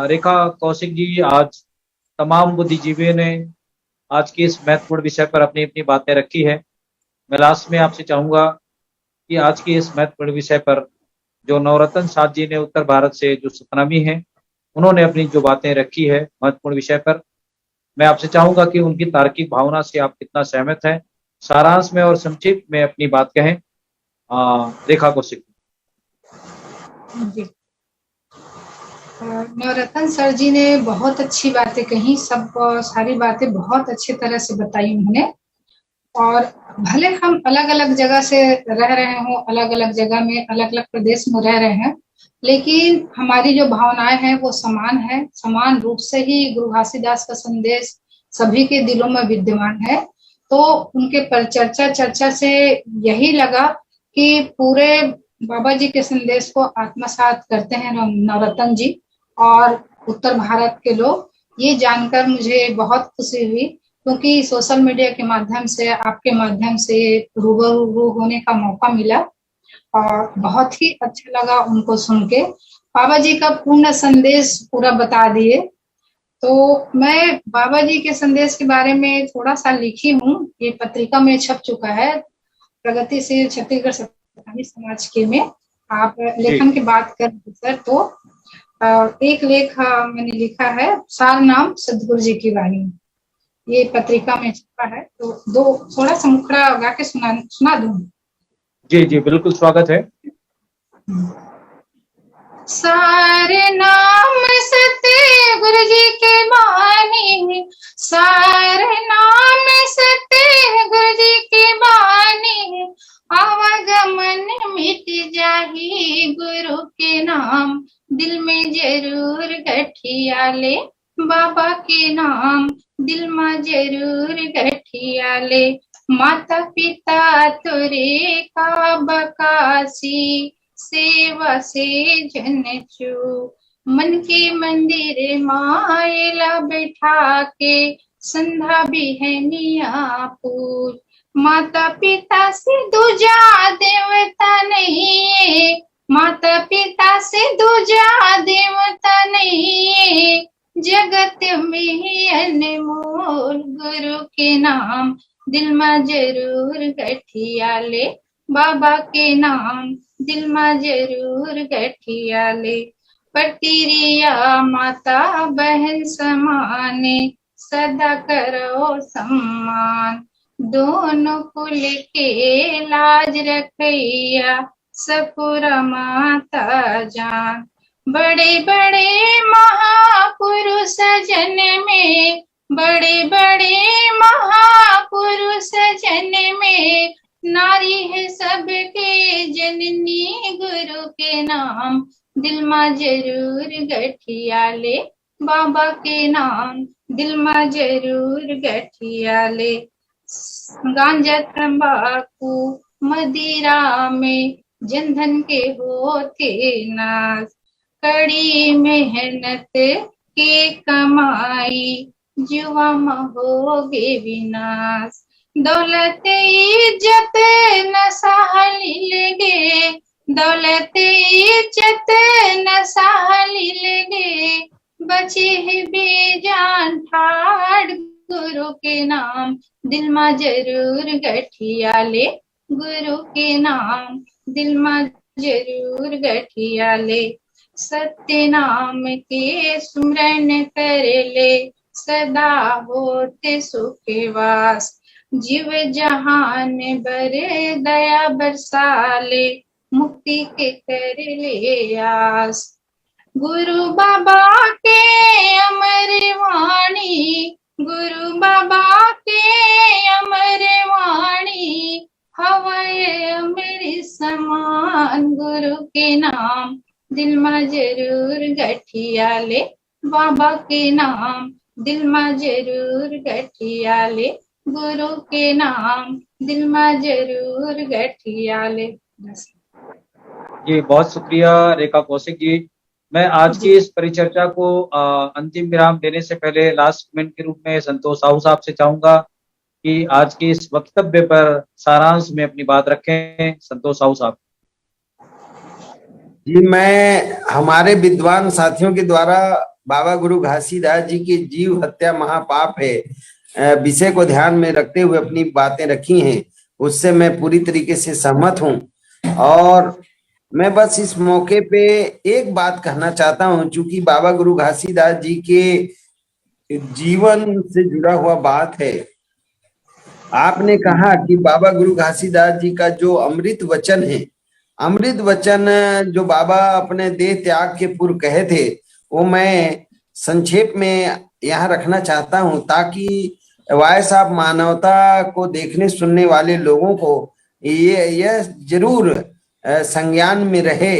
रेखा कौशिक जी, आज तमाम बुद्धिजीवियों ने आज की इस महत्वपूर्ण विषय पर अपनी अपनी बातें रखी है। मैं लास्ट में आपसे चाहूंगा कि आज की इस महत्वपूर्ण विषय पर जो नवरत्न साहब जी ने उत्तर भारत से जो सतनामी हैं, उन्होंने अपनी जो बातें रखी है महत्वपूर्ण विषय पर, मैं आपसे चाहूंगा कि उनकी तार्किक भावना से आप कितना सहमत हैं, सारांश में और संक्षिप्त में अपनी बात कहें। रेखा कौशिक जी, नवरत्न सर जी ने बहुत अच्छी बातें कही, सब सारी बातें बहुत अच्छी तरह से बताई उन्होंने। और भले हम अलग अलग जगह से रह रहे हों, अलग अलग जगह में अलग अलग प्रदेश में रह रहे हैं, लेकिन हमारी जो भावनाएं हैं वो समान है। समान रूप से ही गुरु घासीदास का संदेश सभी के दिलों में विद्यमान है। तो उनके चर्चा से यही लगा कि पूरे बाबा जी के संदेश को आत्मसात करते हैं नवरत्न जी और उत्तर भारत के लोग। ये जानकर मुझे बहुत खुशी हुई, क्योंकि सोशल मीडिया के माध्यम से, आपके माध्यम से रूबरू होने का मौका मिला और बहुत ही अच्छा लगा उनको सुन के। बाबा जी का पूर्ण संदेश पूरा बता दिए। तो मैं बाबा जी के संदेश के बारे में थोड़ा सा लिखी हूँ, ये पत्रिका में छप चुका है, प्रगतिशील छत्तीसगढ़ सतनामी समाज के में। आप लेखन की बात करें सर, तो एक लेख मैंने लिखा है, सार नाम सदगुरु जी की वाणी, ये पत्रिका में छपा है। तो थोड़ा सा मुखड़ा गा के सुना दूं? जी जी बिल्कुल, स्वागत है। सारे नाम सतगुरु जी के बानी, सारे नाम सतगुरु जी के बानी, आवागमन मिट जाही गुरु के नाम, दिल में जरूर गठिया ले, बाबा के नाम दिल में जरूर गठिया ले। माता पिता तुरे का बकासी, सेवा से जन चू, मन के मंदिर मायला बैठा के, संध्या बिहनिया पूज। माता पिता से दूजा देवता नहीं, माता पिता से दूजा देवता नहीं, जगत में अनमोल गुरु के नाम, दिल में जरूर गठिया ले, बाबा के नाम दिल में जरूर गठिया ले। प्रतिरिया माता बहन समाने, सदा करो सम्मान, दोनों कुल के लाज रखैया, सपुरा माता जान। बड़े बड़े महापुरुष जन में, बड़े बड़े महापुरुष जन में, नारी है सबके जननी गुरु के नाम, दिल में जरूर गठिया ले, बाबा के नाम दिल में जरूर गठिया ले। गांजा तंबाकू मदिरा में जनधन के होते नाश, कड़ी मेहनत के कमाई जुआ में होगे विनाश। दौलत इज्जत न सहालिलगे, दौलत इज्जत न सहालिलगे, बचे है बेजान ठाड़ गुरु के नाम, दिल में जरूर गठिया ले, गुरु के नाम दिल में जरूर गठिया ले। सत्य नाम के सुमरन कर ले, सदा होते सुखवास, जीव जहान बर दया बरसाले, मुक्ति के कर ले आस। गुरु बाबा के अमर वाणी, गुरु बाबा के अमर वाणी, हवाए अमर सम में जरूर गठिया ले, बाबा के नाम दिल में जरूर गठिया ले, गुरु के नाम दिल में जरूर गठिया ले। बस। जी बहुत शुक्रिया रेखा कौशिक जी। मैं आज की इस परिचर्चा को अंतिम विराम देने से पहले लास्ट कमेंट के रूप में संतोष साहू साहब से चाहूंगा कि आज के इस वक्तव्य पर सारांश में अपनी बात रखें। संतोष साहू साहब। जी, मैं हमारे विद्वान साथियों के द्वारा बाबा गुरु घासीदास जी की जीव हत्या महापाप है विषय को ध्यान में रखते हुए अपनी बातें रखी हैं, उससे मैं पूरी तरीके से सहमत हूं। और मैं बस इस मौके पे एक बात कहना चाहता हूं, चूंकि बाबा गुरु घासीदास जी के जीवन से जुड़ा हुआ बात है। आपने कहा कि बाबा गुरु घासीदास जी का जो अमृत वचन है, अमृत वचन जो बाबा अपने देह त्याग के पूर्व कहे थे, वो मैं संक्षेप में यहाँ रखना चाहता हूँ, ताकि वाय साहब मानवता को देखने सुनने वाले लोगों को यह जरूर संज्ञान में रहे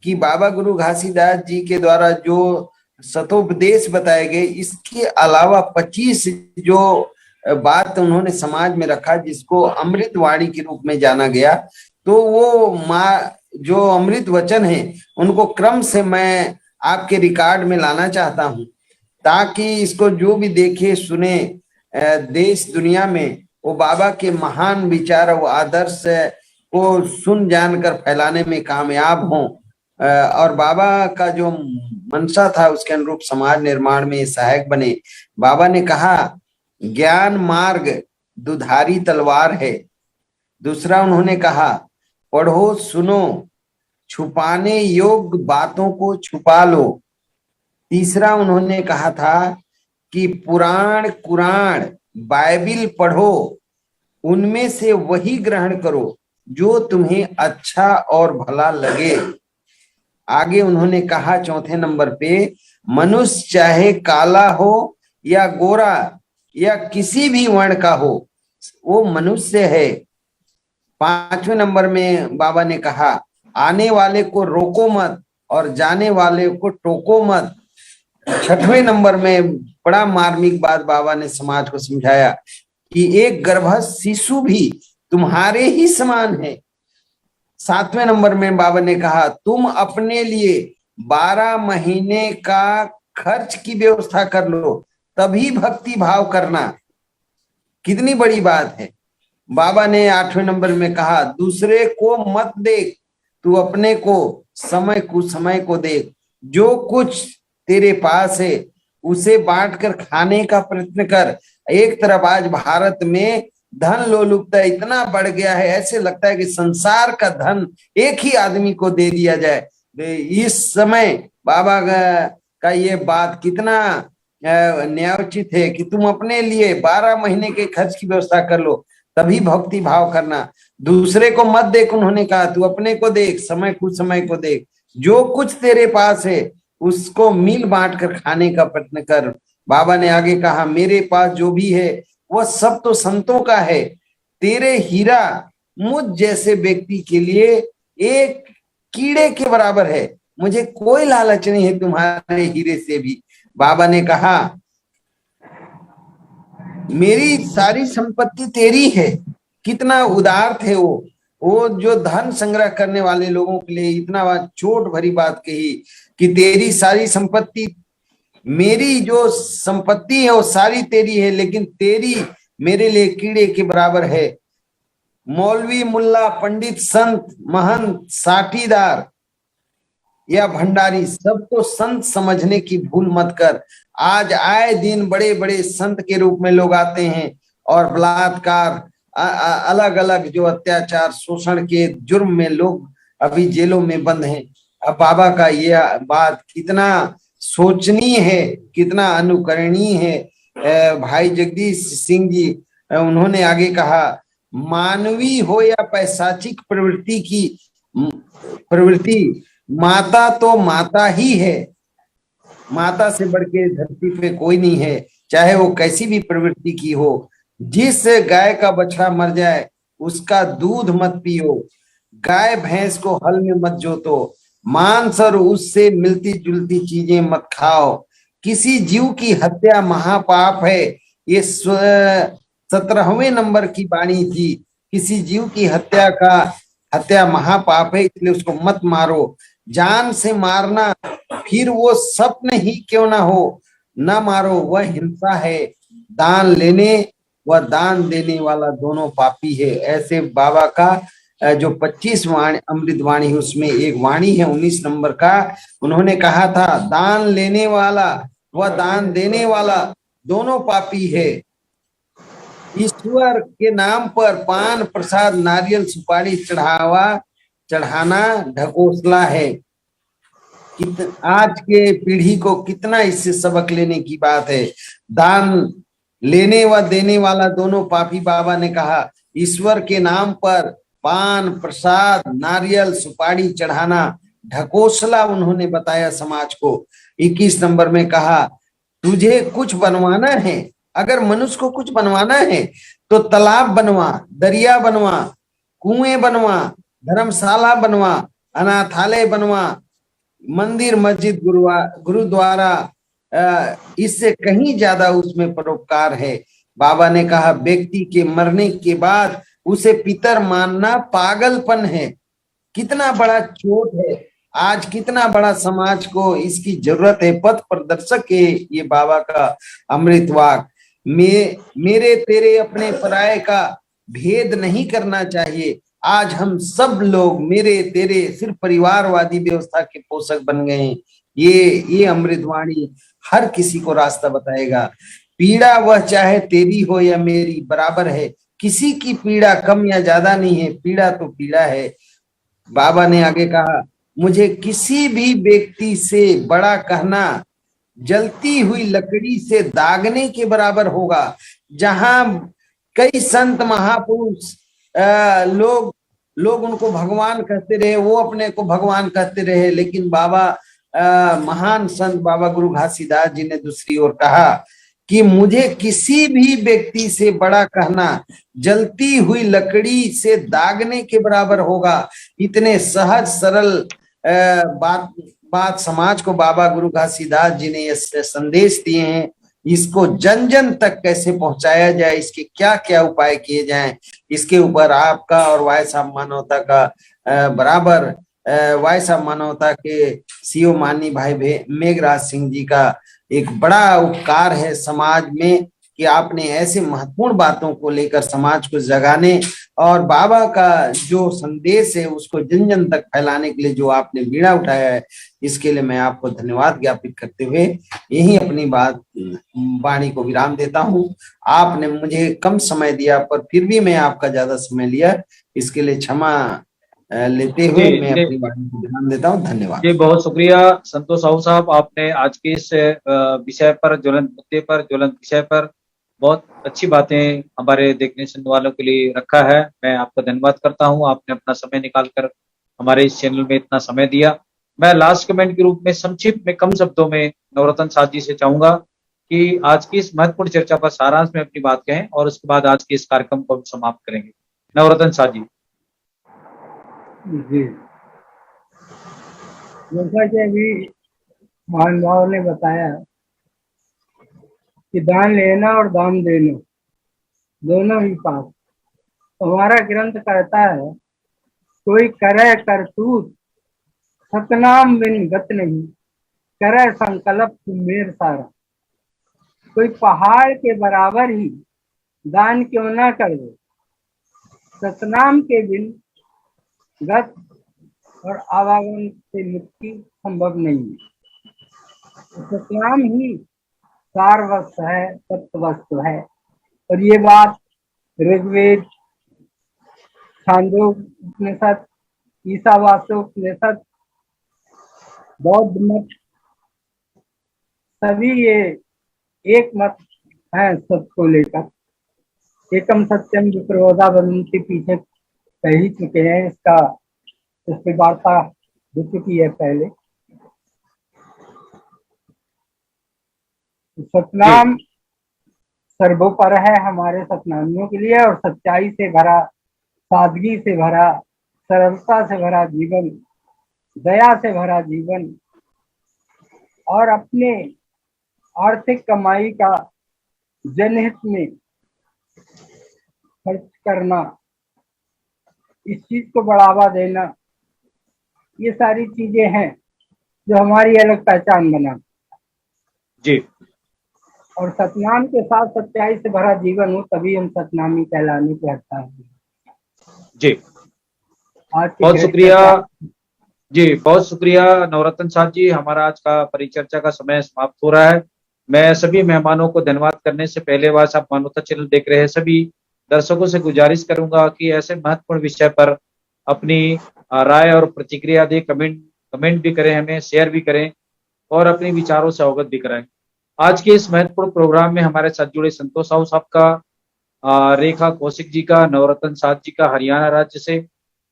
कि बाबा गुरु घासीदास जी के द्वारा जो सतोपदेश बताए गए, इसके अलावा 25 जो बात उन्होंने समाज में रखा जिसको अमृत वाणी के रूप में जाना गया, तो वो जो अमृत वचन है उनको क्रम से मैं आपके रिकॉर्ड में लाना चाहता हूं, ताकि इसको जो भी देखे सुने देश दुनिया में, वो बाबा के महान विचार और आदर्श को सुन जानकर फैलाने में कामयाब हों और बाबा का जो मंशा था उसके अनुरूप समाज निर्माण में सहायक बने। बाबा ने कहा ज्ञान मार्ग दुधारी तलवार है। दूसरा उन्होंने कहा पढ़ो सुनो छुपाने योग्य बातों को छुपा लो। तीसरा उन्होंने कहा था कि पुराण कुरान बाइबिल पढ़ो, उनमें से वही ग्रहण करो जो तुम्हें अच्छा और भला लगे। आगे उन्होंने कहा चौथे नंबर पे, मनुष्य चाहे काला हो या गोरा या किसी भी वर्ण का हो, वो मनुष्य है। पांचवें नंबर में बाबा ने कहा आने वाले को रोको मत और जाने वाले को टोको मत। छठवें नंबर में बड़ा मार्मिक बात बाबा ने समाज को समझाया कि एक गर्भस्थ शिशु भी तुम्हारे ही समान है। सातवें नंबर में बाबा ने कहा तुम अपने लिए 12 महीने का खर्च की व्यवस्था कर लो, तभी भक्ति भाव करना। कितनी बड़ी बात है। बाबा ने 8वें नंबर में कहा दूसरे को मत देख, तू अपने को समय कुसमय को देख। जो कुछ तेरे पास है उसे बांटकर खाने का प्रयत्न कर। एक तरफ आज भारत में धन लोलुपता इतना बढ़ गया है, ऐसे लगता है कि संसार का धन एक ही आदमी को दे दिया जाए। इस समय बाबा का ये बात कितना न्यायोचित है कि तुम अपने लिए 12 महीने के खर्च की व्यवस्था कर लो, तभी भक्ति भाव करना। दूसरे को मत देख, उन्होंने कहा तू अपने को देख, समय कुछ समय को देख। जो कुछ तेरे पास है उसको मिल बांट कर खाने का प्रयत्न कर। बाबा ने आगे कहा मेरे पास जो भी है वह सब तो संतों का है, तेरे हीरा मुझ जैसे व्यक्ति के लिए एक कीड़े के बराबर है। मुझे कोई लालच नहीं है तुम्हारे हीरे से भी। बाबा ने कहा मेरी सारी संपत्ति तेरी है। कितना उदार थे वो जो धन संग्रह करने वाले लोगों के लिए इतना चोट भरी बात कही कि तेरी सारी संपत्ति, मेरी जो संपत्ति है वो सारी तेरी है, लेकिन तेरी मेरे लिए कीड़े के बराबर है। मौलवी मुल्ला पंडित संत महंत साठीदार या भंडारी सबको संत समझने की भूल मत कर। आज आए दिन बड़े बड़े संत के रूप में लोग आते हैं और बलात्कार अलग अलग जो अत्याचार शोषण के जुर्म में लोग अभी जेलों में बंद हैं। अब बाबा का यह बात कितना सोचनीय है, कितना अनुकरणीय है। भाई जगदीश सिंह जी उन्होंने आगे कहा मानवीय हो या पैशाचिक प्रवृत्ति माता तो माता ही है। माता से बढ़ के धरती पे कोई नहीं है, चाहे वो कैसी भी प्रवृत्ति की हो। जिस गाय का बछड़ा मर जाए उसका दूध मत पियो, गाय भैंस को हल में मत जोतो, मांस और उससे मिलती जुलती चीजें मत खाओ। किसी जीव की हत्या महापाप है। ये 17वें नंबर की वाणी थी। किसी जीव की हत्या महापाप है, इसलिए उसको मत मारो। जान से मारना, फिर वो स्वप्न ही क्यों ना हो, न मारो, वह हिंसा है। दान लेने व दान देने वाला दोनों पापी है। ऐसे बाबा का जो 25 वाणी अमृत वाणी है, उसमें एक वाणी है 19 नंबर का। उन्होंने कहा था दान लेने वाला व दान देने वाला दोनों पापी है। ईश्वर के नाम पर पान प्रसाद नारियल सुपारी चढ़ाना ढकोसला है। आज के पीढ़ी को कितना इससे सबक लेने की बात है। दान लेने व देने वाला दोनों पापी, बाबा ने कहा। ईश्वर के नाम पर पान प्रसाद नारियल सुपारी चढ़ाना ढकोसला उन्होंने बताया समाज को। 21 नंबर में कहा तुझे कुछ बनवाना है, अगर मनुष्य को कुछ बनवाना है तो तालाब बनवा, दरिया बनवा, कुएं बनवा, धर्मशाला बनवा, अनाथालय बनवा, मंदिर मस्जिद गुरुद्वारा, इससे कहीं ज्यादा उसमें परोपकार है। बाबा ने कहा व्यक्ति के मरने के बाद उसे पितर मानना पागलपन है। कितना बड़ा चोट है। आज कितना बड़ा समाज को इसकी जरूरत है। पथ प्रदर्शक है ये बाबा का अमृत वाक। मेरे तेरे अपने पराये का भेद नहीं करना चाहिए। आज हम सब लोग मेरे तेरे सिर्फ परिवारवादी व्यवस्था के पोषक बन गए हैं। ये अमृतवाणी हर किसी को रास्ता बताएगा। पीड़ा वह चाहे तेरी हो या मेरी बराबर है। किसी की पीड़ा कम या ज्यादा नहीं है, पीड़ा तो पीड़ा है। बाबा ने आगे कहा मुझे किसी भी व्यक्ति से बड़ा कहना जलती हुई लकड़ी से दागने के बराबर होगा। जहां कई संत महापुरुष लोग उनको भगवान कहते रहे, वो अपने को भगवान कहते रहे, लेकिन बाबा महान संत बाबा गुरु घासीदास जी ने दूसरी ओर कहा कि मुझे किसी भी व्यक्ति से बड़ा कहना जलती हुई लकड़ी से दागने के बराबर होगा। इतने सहज सरल बात समाज को बाबा गुरु घासीदास जी ने ये संदेश दिए हैं। इसको जन जन तक कैसे पहुंचाया जाए, इसके क्या क्या उपाय किए जाएं, इसके ऊपर आपका और वाय साहब मानवता का बराबर वाय साहब मानवता के सीओ माननीय भाई मेघराज सिंह जी का एक बड़ा उपकार है समाज में कि आपने ऐसे महत्वपूर्ण बातों को लेकर समाज को जगाने और बाबा का जो संदेश है उसको जन जन तक फैलाने के लिए जो आपने बीड़ा उठाया है, इसके लिए मैं आपको धन्यवाद ज्ञापित करते हुए यही अपनी वाणी को विराम देता हूँ। आपने मुझे कम समय दिया पर फिर भी मैं आपका ज्यादा समय लिया, इसके लिए क्षमा लेते हुए मैं अपनी वाणी को विराम देता हूँ। धन्यवाद जी, बहुत शुक्रिया संतोष साहू साहब। आपने आज के इस विषय पर, ज्वलंत मुद्दे पर, ज्वलंत विषय पर बहुत अच्छी बातें हमारे देखने सुनने वालों के लिए रखा है। मैं आपका धन्यवाद करता हूं। आपने अपना समय निकालकर हमारे इस चैनल में इतना समय दिया। मैं लास्ट कमेंट के रूप में संक्षिप्त में कम शब्दों में नवरत्न साथ जी से चाहूंगा कि आज की इस महत्वपूर्ण चर्चा पर सारांश में अपनी बात कहें और उसके बाद आज के इस कार्यक्रम को हम समाप्त करेंगे। नवरत्न साथ जी। जी, जैसा कि अभी महानुभाव ने बताया कि दान लेना और दान देना दोनों ही पाप। हमारा ग्रंथ कहता है कोई करे करतूत सतनाम बिन गत नहीं, करे संकल्प सुमेर सारा। कोई पहाड़ के बराबर ही दान क्यों ना कर दे, सतनाम के बिन गत और आवागमन से मुक्ति संभव नहीं है। सतनाम ही सार वस्तु है, सत्य वस्तु है। और ये बात ऋग्वेद, छांदोग्य उपनिषद, ईशावास्य उपनिषद, बौद्ध मत, सभी ये एक मत है सत्य को लेकर। एकम सत्यम विप्रबोधा वदन्ति पीछे कह ही चुके हैं, इस पर वार्ता हो चुकी है पहले। सतनाम सर्वोपर है हमारे सतनामियों के लिए, और सच्चाई से भरा, सादगी से भरा, सरलता से भरा जीवन दया से भरा जीवन और अपने आर्थिक कमाई का जनहित में खर्च करना, इस चीज को बढ़ावा देना, ये सारी चीजें हैं जो हमारी अलग पहचान बना। जी और सतनाम के साथ सच्चाई से भरा जीवन हो, तभी हम सतनामी कहलाने के हकदार हैं। जी आज की बहुत शुक्रिया चर्चा- जी, बहुत शुक्रिया नवरत्न साहब जी। हमारा आज का परिचर्चा का समय समाप्त हो रहा है। मैं सभी मेहमानों को धन्यवाद करने से पहले वह सब मानवता चैनल देख रहे सभी दर्शकों से गुजारिश करूंगा कि ऐसे महत्वपूर्ण विषय पर अपनी राय और प्रतिक्रिया दें, कमेंट भी करें, हमें शेयर भी करें और अपने विचारों से अवगत भी कराएं। आज के इस महत्वपूर्ण प्रोग्राम में हमारे साथ जुड़े संतोष साहू साहब का, रेखा कौशिक जी का, नवरत्न साहब जी का हरियाणा राज्य से,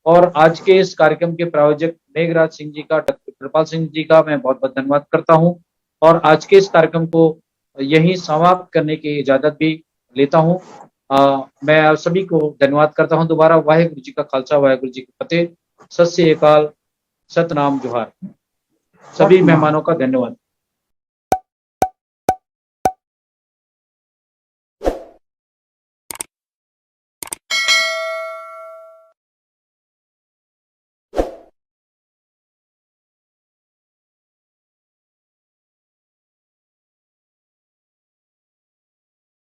और आज के इस कार्यक्रम के प्रायोजक मेघराज सिंह जी का, डॉक्टर कृपाल सिंह जी का मैं बहुत बहुत धन्यवाद करता हूं। और आज के इस कार्यक्रम को यहीं समाप्त करने की इजाजत भी लेता हूं। मैं आप सभी को धन्यवाद करता हूं। दोबारा वाहेगुरु जी का खालसा, वाहेगुरु जी की फतेह, सत श्री अकाल, सतनाम जोहार। सभी मेहमानों का धन्यवाद।